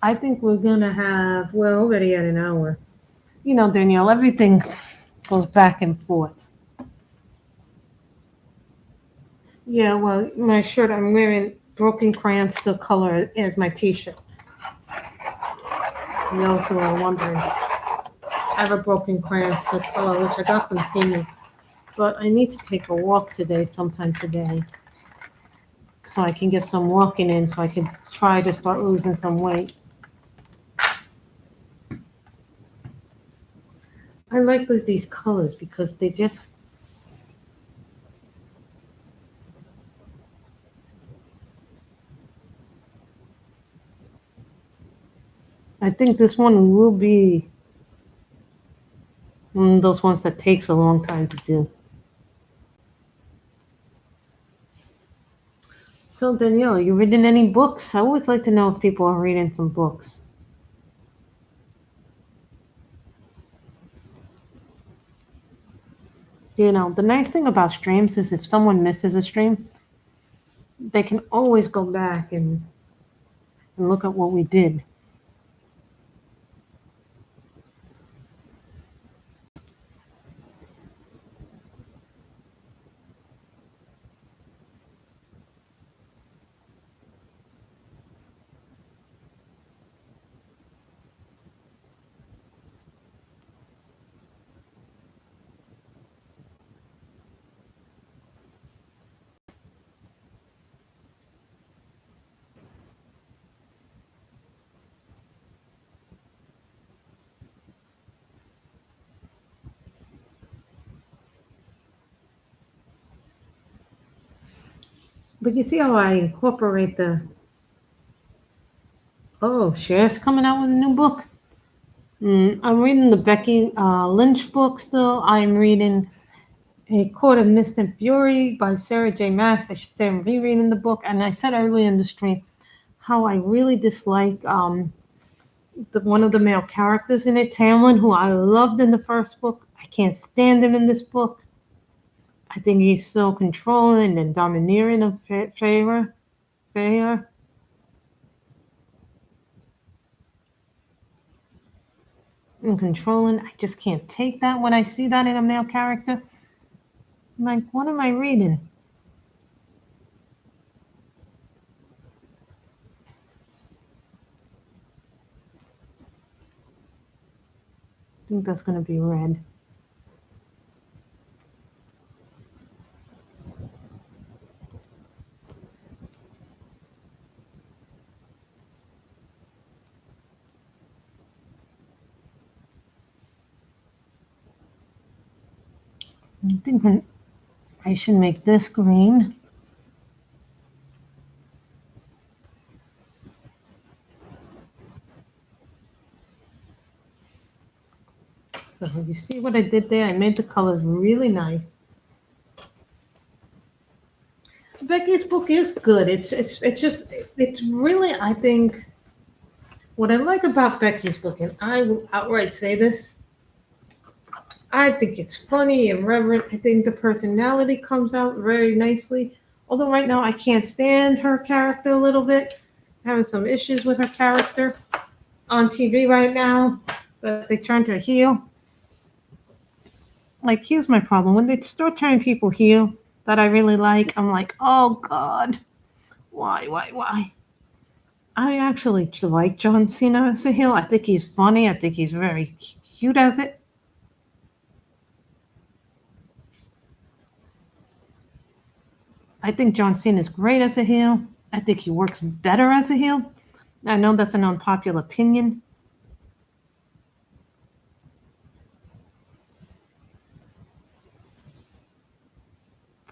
I think we're gonna have, we're already at an hour. Danielle, everything goes back and forth. Yeah, well, my shirt I'm wearing broken crayon still color as my t-shirt. And those who are wondering, I have a broken crayon still color, which I got from Temu. But I need to take a walk today, sometime today, so I can get some walking in, so I can try to start losing some weight. I like these colors because they just, I think this one will be one of those ones that takes a long time to do. So Danielle, you reading any books? I always like to know if people are reading some books. The nice thing about streams is if someone misses a stream, they can always go back and look at what we did. But you see how I incorporate the, oh, Cher's coming out with a new book. I'm reading the Becky Lynch book still. I'm reading A Court of Mist and Fury by Sarah J. Maas. I should say I'm rereading the book. And I said earlier in the stream how I really dislike one of the male characters in it, Tamlin, who I loved in the first book. I can't stand him in this book. I think he's so controlling and domineering of Feyre. And controlling. I just can't take that when I see that in a male character. I'm like, what am I reading? I think that's going to be red. I think I should make this green. So you see what I did there? I made the colors really nice. Becky's book is good. It's really, I think, what I like about Becky's book, and I will outright say this, I think it's funny, irreverent. I think the personality comes out very nicely. Although right now I can't stand her character a little bit. Having some issues with her character on TV right now that they turned her heel. Like, here's my problem. When they start turning people heel that I really like, I'm like, oh God, why? I actually like John Cena as a heel. I think he's funny. I think he's very cute as it. I think John Cena is great as a heel. I think he works better as a heel. I know that's an unpopular opinion.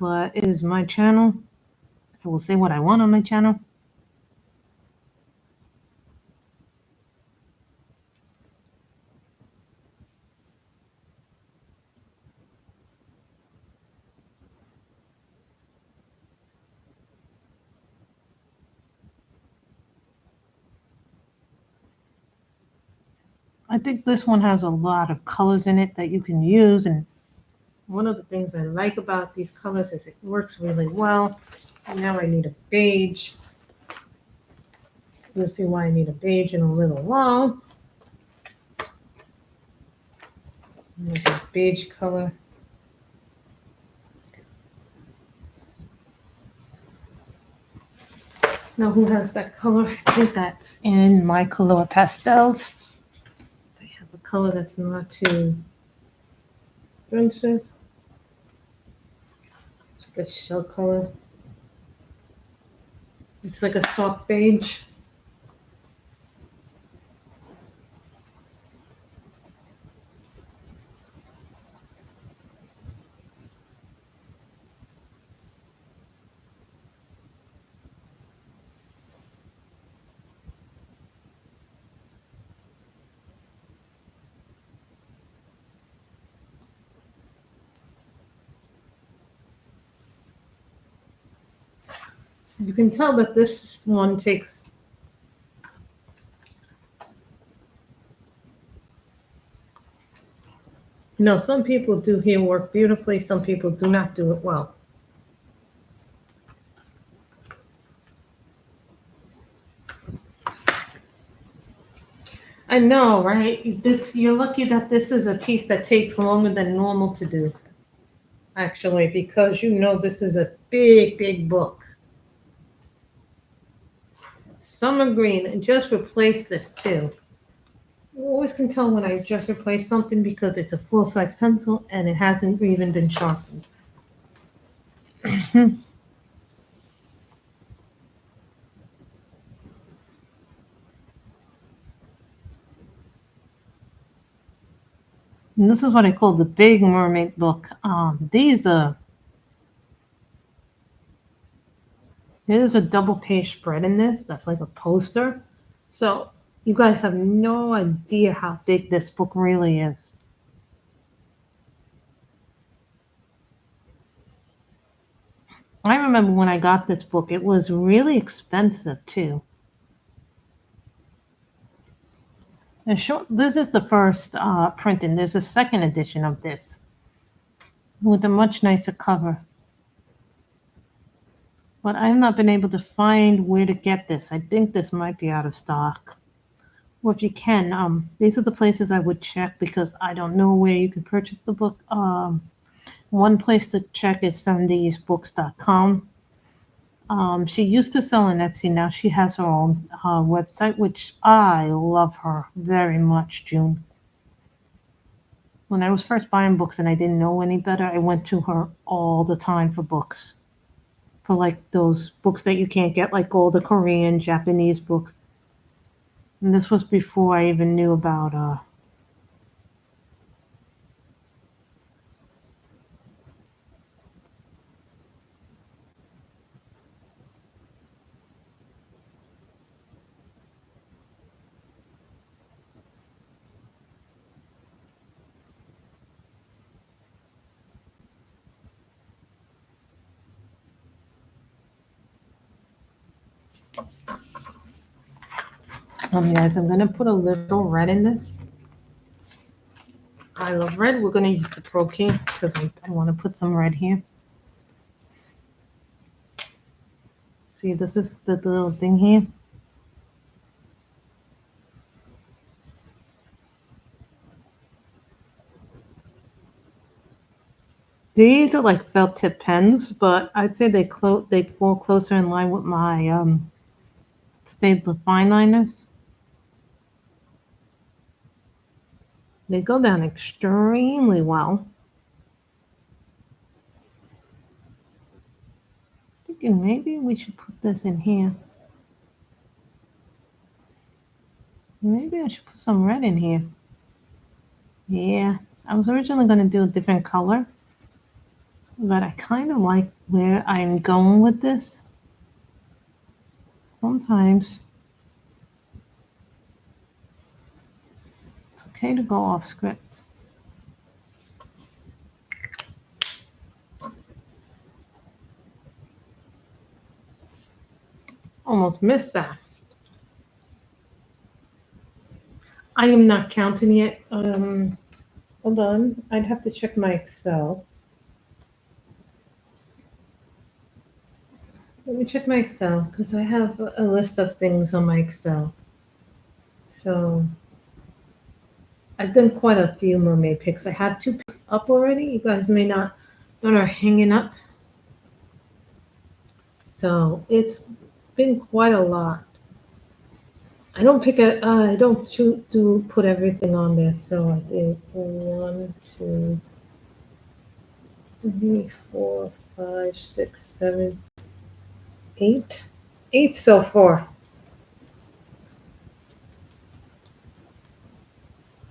But it is my channel. I will say what I want on my channel. I think this one has a lot of colors in it that you can use, and one of the things I like about these colors is it works really well. And now I need a beige. You'll see why I need a beige in a little while. There's a beige color. Now, who has that color? I think that's in my color pastels. I have a color that's not too expensive. It's like a shell color. It's like a soft beige. You can tell that this one takes some people do heel work beautifully, some people do not do it well. I know, right? You're lucky that this is a piece that takes longer than normal to do, actually, because this is a big book. Summer green, and just replace this too. You always can tell when I just replace something because it's a full-size pencil and it hasn't even been sharpened. And this is what I call the Big Mermaid book. There's a double page spread in this. That's like a poster. So you guys have no idea how big this book really is. I remember when I got this book, it was really expensive too. And this is the first printing. There's a second edition of this with a much nicer cover. But I have not been able to find where to get this. I think this might be out of stock. Well, if you can, these are the places I would check because I don't know where you can purchase the book. One place to check is sundaysbooks.com. She used to sell on Etsy. Now she has her own website, which I love her very much, June. When I was first buying books and I didn't know any better, I went to her all the time for books. For like those books that you can't get, like all the Korean, Japanese books. And this was before I even knew about guys, I'm gonna put a little red in this. I love red. We're gonna use the protein because I want to put some red here. See, this is the little thing here. These are like felt tip pens, but I'd say they fall closer in line with my staple fine liners. They go down extremely well. Thinking maybe we should put this in here. Maybe I should put some red in here. Yeah, I was originally going to do a different color, but I kind of like where I'm going with this. Sometimes it's okay to go off script. Almost missed that. I am not counting yet. Hold on. I'd have to check my Excel. Let me check my Excel because I have a list of things on my Excel. So I've done quite a few mermaid picks. I have 2 picks up already. You guys may not that are hanging up. So it's been quite a lot. I don't pick a. I don't put everything on there. So I did 1, 2, 3, 4, 5, 6, 7, 8. 8 so far.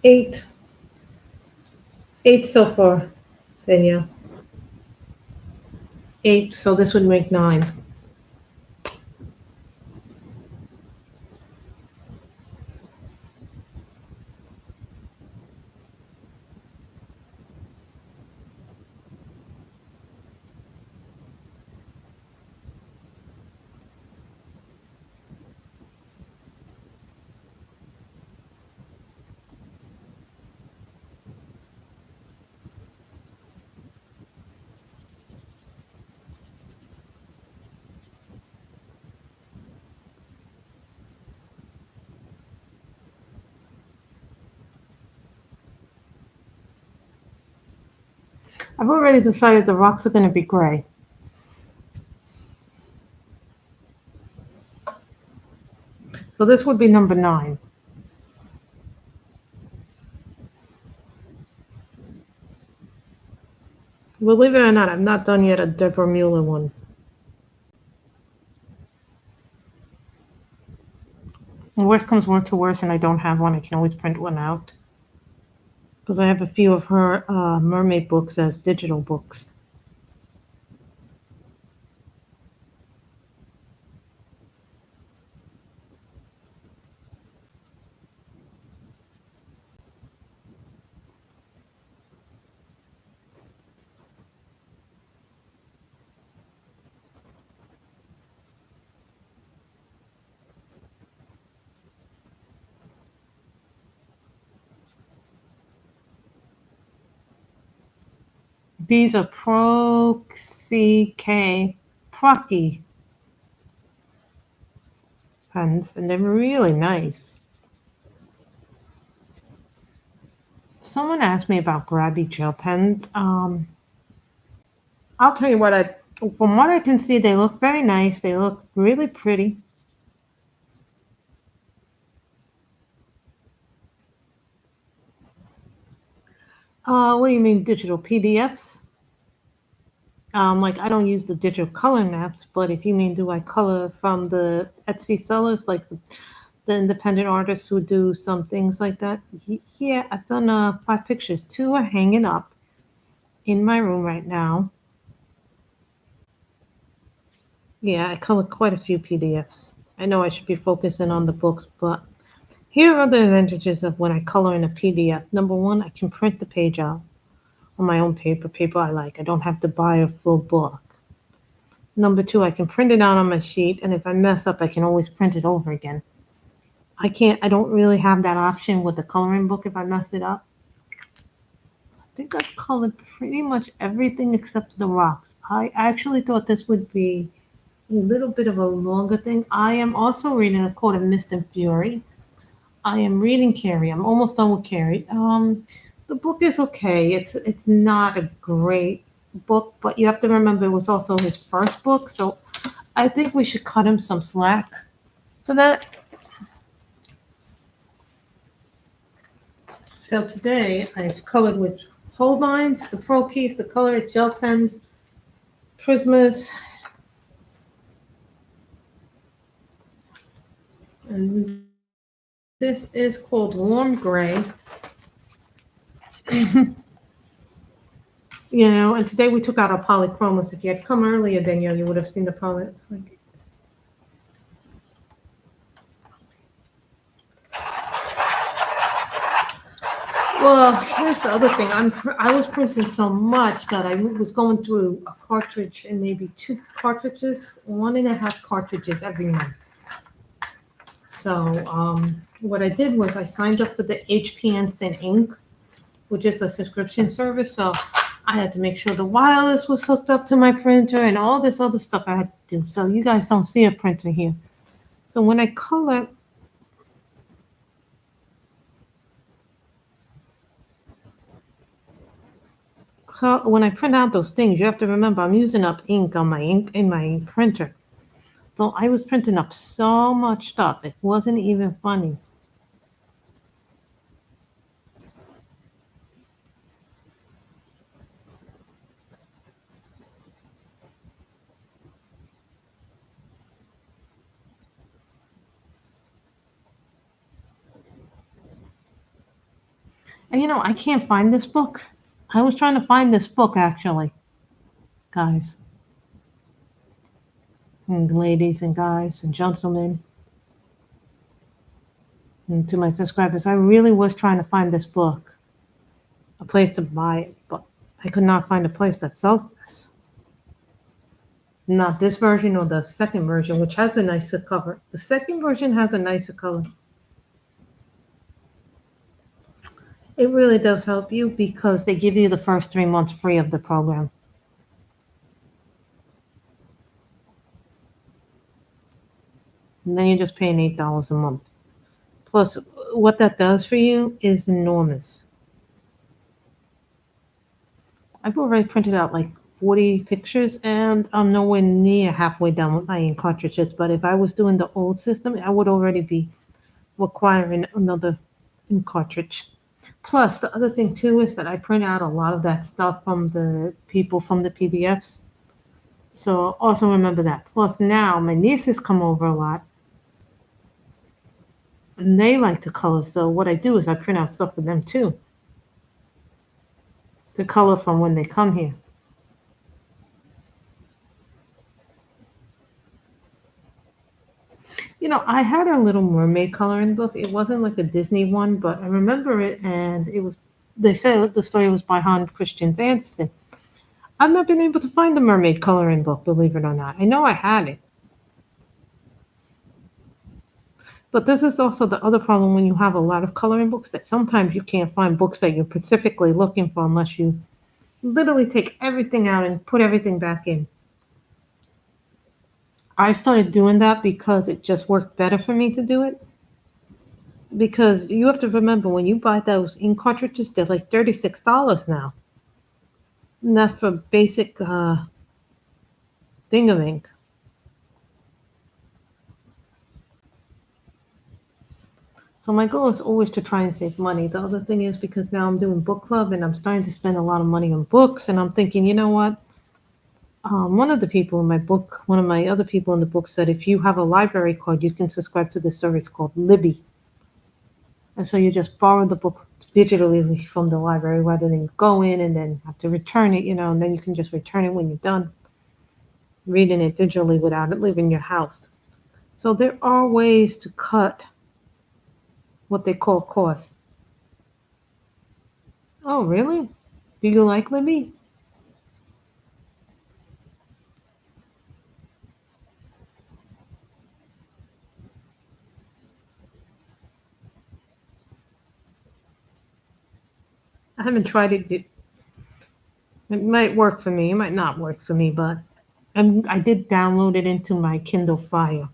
8. 8 so far. Danielle. 8. So this would make 9. I've already decided the rocks are going to be gray. So this would be number 9. Believe it or not, I've not done yet a Deborah Mueller one. And worst comes to worst and I don't have one, I can always print one out. Because I have a few of her mermaid books as digital books. These are Pro-CK Procky pens, and they're really nice. Someone asked me about grabby gel pens. I'll tell you from what I can see, they look very nice. They look really pretty. What do you mean digital PDFs? Like I don't use the digital color maps, but if you mean do I color from the Etsy sellers, like the independent artists who do some things like that? Yeah, I've done 5 pictures. 2 are hanging up in my room right now. Yeah, I color quite a few PDFs. I know I should be focusing on the books, but here are the advantages of when I color in a PDF. Number 1, I can print the page out on my own paper I like. I don't have to buy a full book. Number 2, I can print it out on my sheet, and if I mess up, I can always print it over again. I don't really have that option with the coloring book if I mess it up. I think I've colored pretty much everything except the rocks. I actually thought this would be a little bit of a longer thing. I am also reading A Court of Mist and Fury. I am reading Carrie. I'm almost done with Carrie. The book is okay. It's not a great book, but you have to remember it was also his first book, so I think we should cut him some slack for that. So today I've colored with hold lines, the Pro Keys, the Color It gel pens, Prismas, and this is called Warm Gray. And today we took out our polychromos. If you had come earlier, Danielle, you would have seen the palettes. Well, here's the other thing. I was printing so much that I was going through a cartridge and maybe 2 cartridges, 1.5 cartridges every month. So what I did was I signed up for the HP Instant Ink, which is a subscription service. So I had to make sure the wireless was hooked up to my printer and all this other stuff I had to do. So you guys don't see a printer here. So when I color, when I print out those things, you have to remember I'm using up ink on my ink in my printer. So I was printing up so much stuff. It wasn't even funny. And I can't find this book. I was trying to find this book actually, guys. And ladies and guys and gentlemen. And to my subscribers, I really was trying to find this book, a place to buy it, but I could not find a place that sells this. Not this version or the second version, which has a nicer cover. The second version has a nicer color. It really does help you because they give you the first 3 months free of the program. And then you're just paying $8 a month. Plus, what that does for you is enormous. I've already printed out like 40 pictures, and I'm nowhere near halfway done with my ink cartridges. But if I was doing the old system, I would already be requiring another ink cartridge. Plus, the other thing too is that I print out a lot of that stuff from the people from the PDFs. So also remember that. Plus now my nieces come over a lot. And they like to color. So what I do is I print out stuff for them too. To color from when they come here. I had a Little Mermaid coloring book. It wasn't like a Disney one, but I remember it, and they said the story was by Hans Christian Andersen. I've not been able to find the Mermaid coloring book, believe it or not. I know I had it. But this is also the other problem when you have a lot of coloring books, that sometimes you can't find books that you're specifically looking for unless you Literally take everything out and put everything back in. I started doing that because it just worked better for me to do it. Because you have to remember when you buy those ink cartridges, they're like $36 now. And that's for basic thing of ink. So my goal is always to try and save money. The other thing is because now I'm doing book club and I'm starting to spend a lot of money on books, and I'm thinking, you know what? One of the people in my book, one of my other people in the book said, if you have a library card, you can subscribe to this service called Libby. And so you just borrow the book digitally from the library rather than go in and then have to return it, and then you can just return it when you're done reading it digitally without it leaving your house. So there are ways to cut what they call costs. Oh, really? Do you like Libby? I haven't tried it. It might work for me. It might not work for me, but I did download it into my Kindle Fire.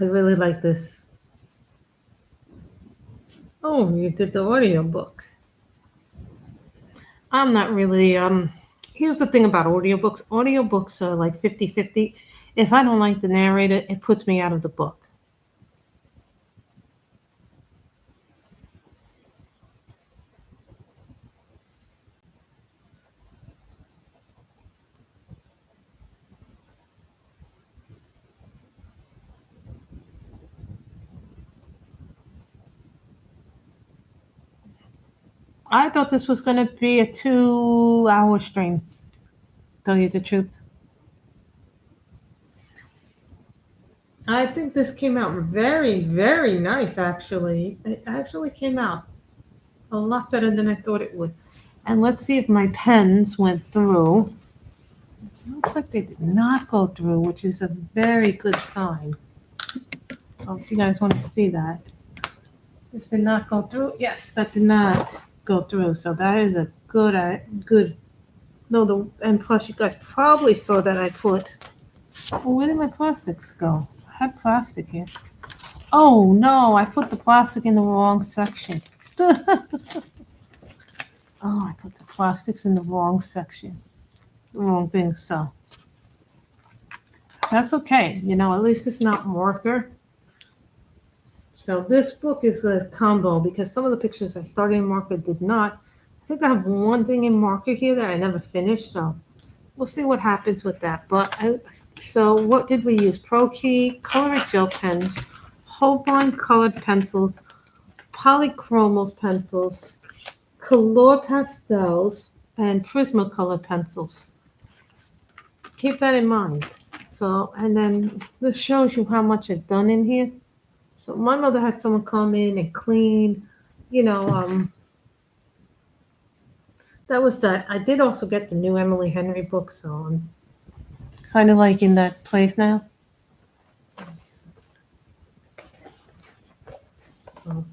I really like this. Oh, you did the audiobook. I'm not really here's the thing about audiobooks. Audiobooks are like 50-50. If I don't like the narrator, it puts me out of the book. I thought this was going to be a 2-hour stream. Tell you the truth. I think this came out very, very nice, actually. It actually came out a lot better than I thought it would. And let's see if my pens went through. It looks like they did not go through, which is a very good sign. So if you guys want to see that. This did not go through. Yes, that did not go through. So that is a good. No, and plus you guys probably saw that I put. Well, where did my plastics go? I had plastic here. Oh no, I put the plastic in the wrong section. Oh, I put the plastics in the wrong section. The wrong thing, so. That's okay. At least it's not marker. So this book is a combo because some of the pictures I started in marker did not. I think I have one thing in marker here that I never finished, so we'll see what happens with that. So what did we use? Pro Key, Color Gel pens, Holbein colored pencils, Polychromos pencils, Color pastels, and Prismacolor pencils. Keep that in mind. So, and then this shows you how much I've done in here. So my mother had someone come in and clean, that was that. I did also get the new Emily Henry book, so I'm kind of like in that place now. So.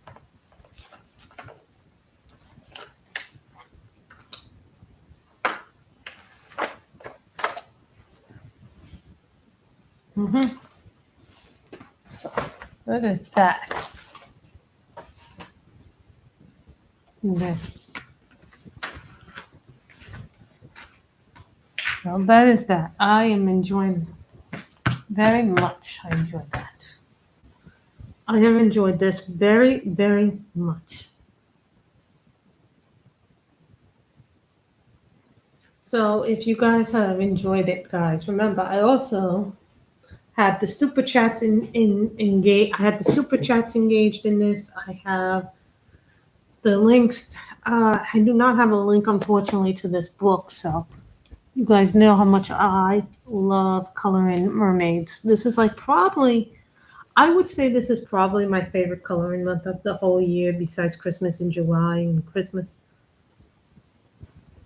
So that is that. Okay. So that is that. I am enjoying very much. I enjoyed that. I have enjoyed this very, very much. So if you guys have enjoyed it, guys, remember I also had the super chats in engaged. I had the super chats engaged in this. I have the links. I do not have a link, unfortunately, to this book. So you guys know how much I love coloring mermaids. This is like probably, I would say this is probably my favorite coloring month of the whole year, besides Christmas in July and Christmas.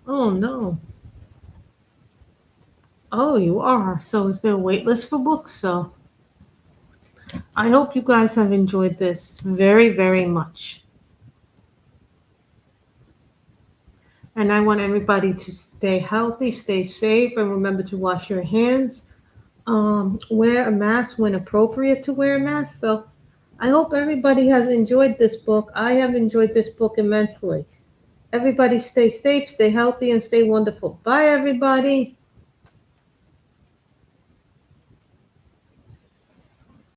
Oh no. Oh, you are. So is there a wait list for books? So I hope you guys have enjoyed this very, very much. And I want everybody to stay healthy, stay safe, and remember to wash your hands. Wear a mask when appropriate to wear a mask. So I hope everybody has enjoyed this book. I have enjoyed this book immensely. Everybody stay safe, stay healthy, and stay wonderful. Bye, everybody.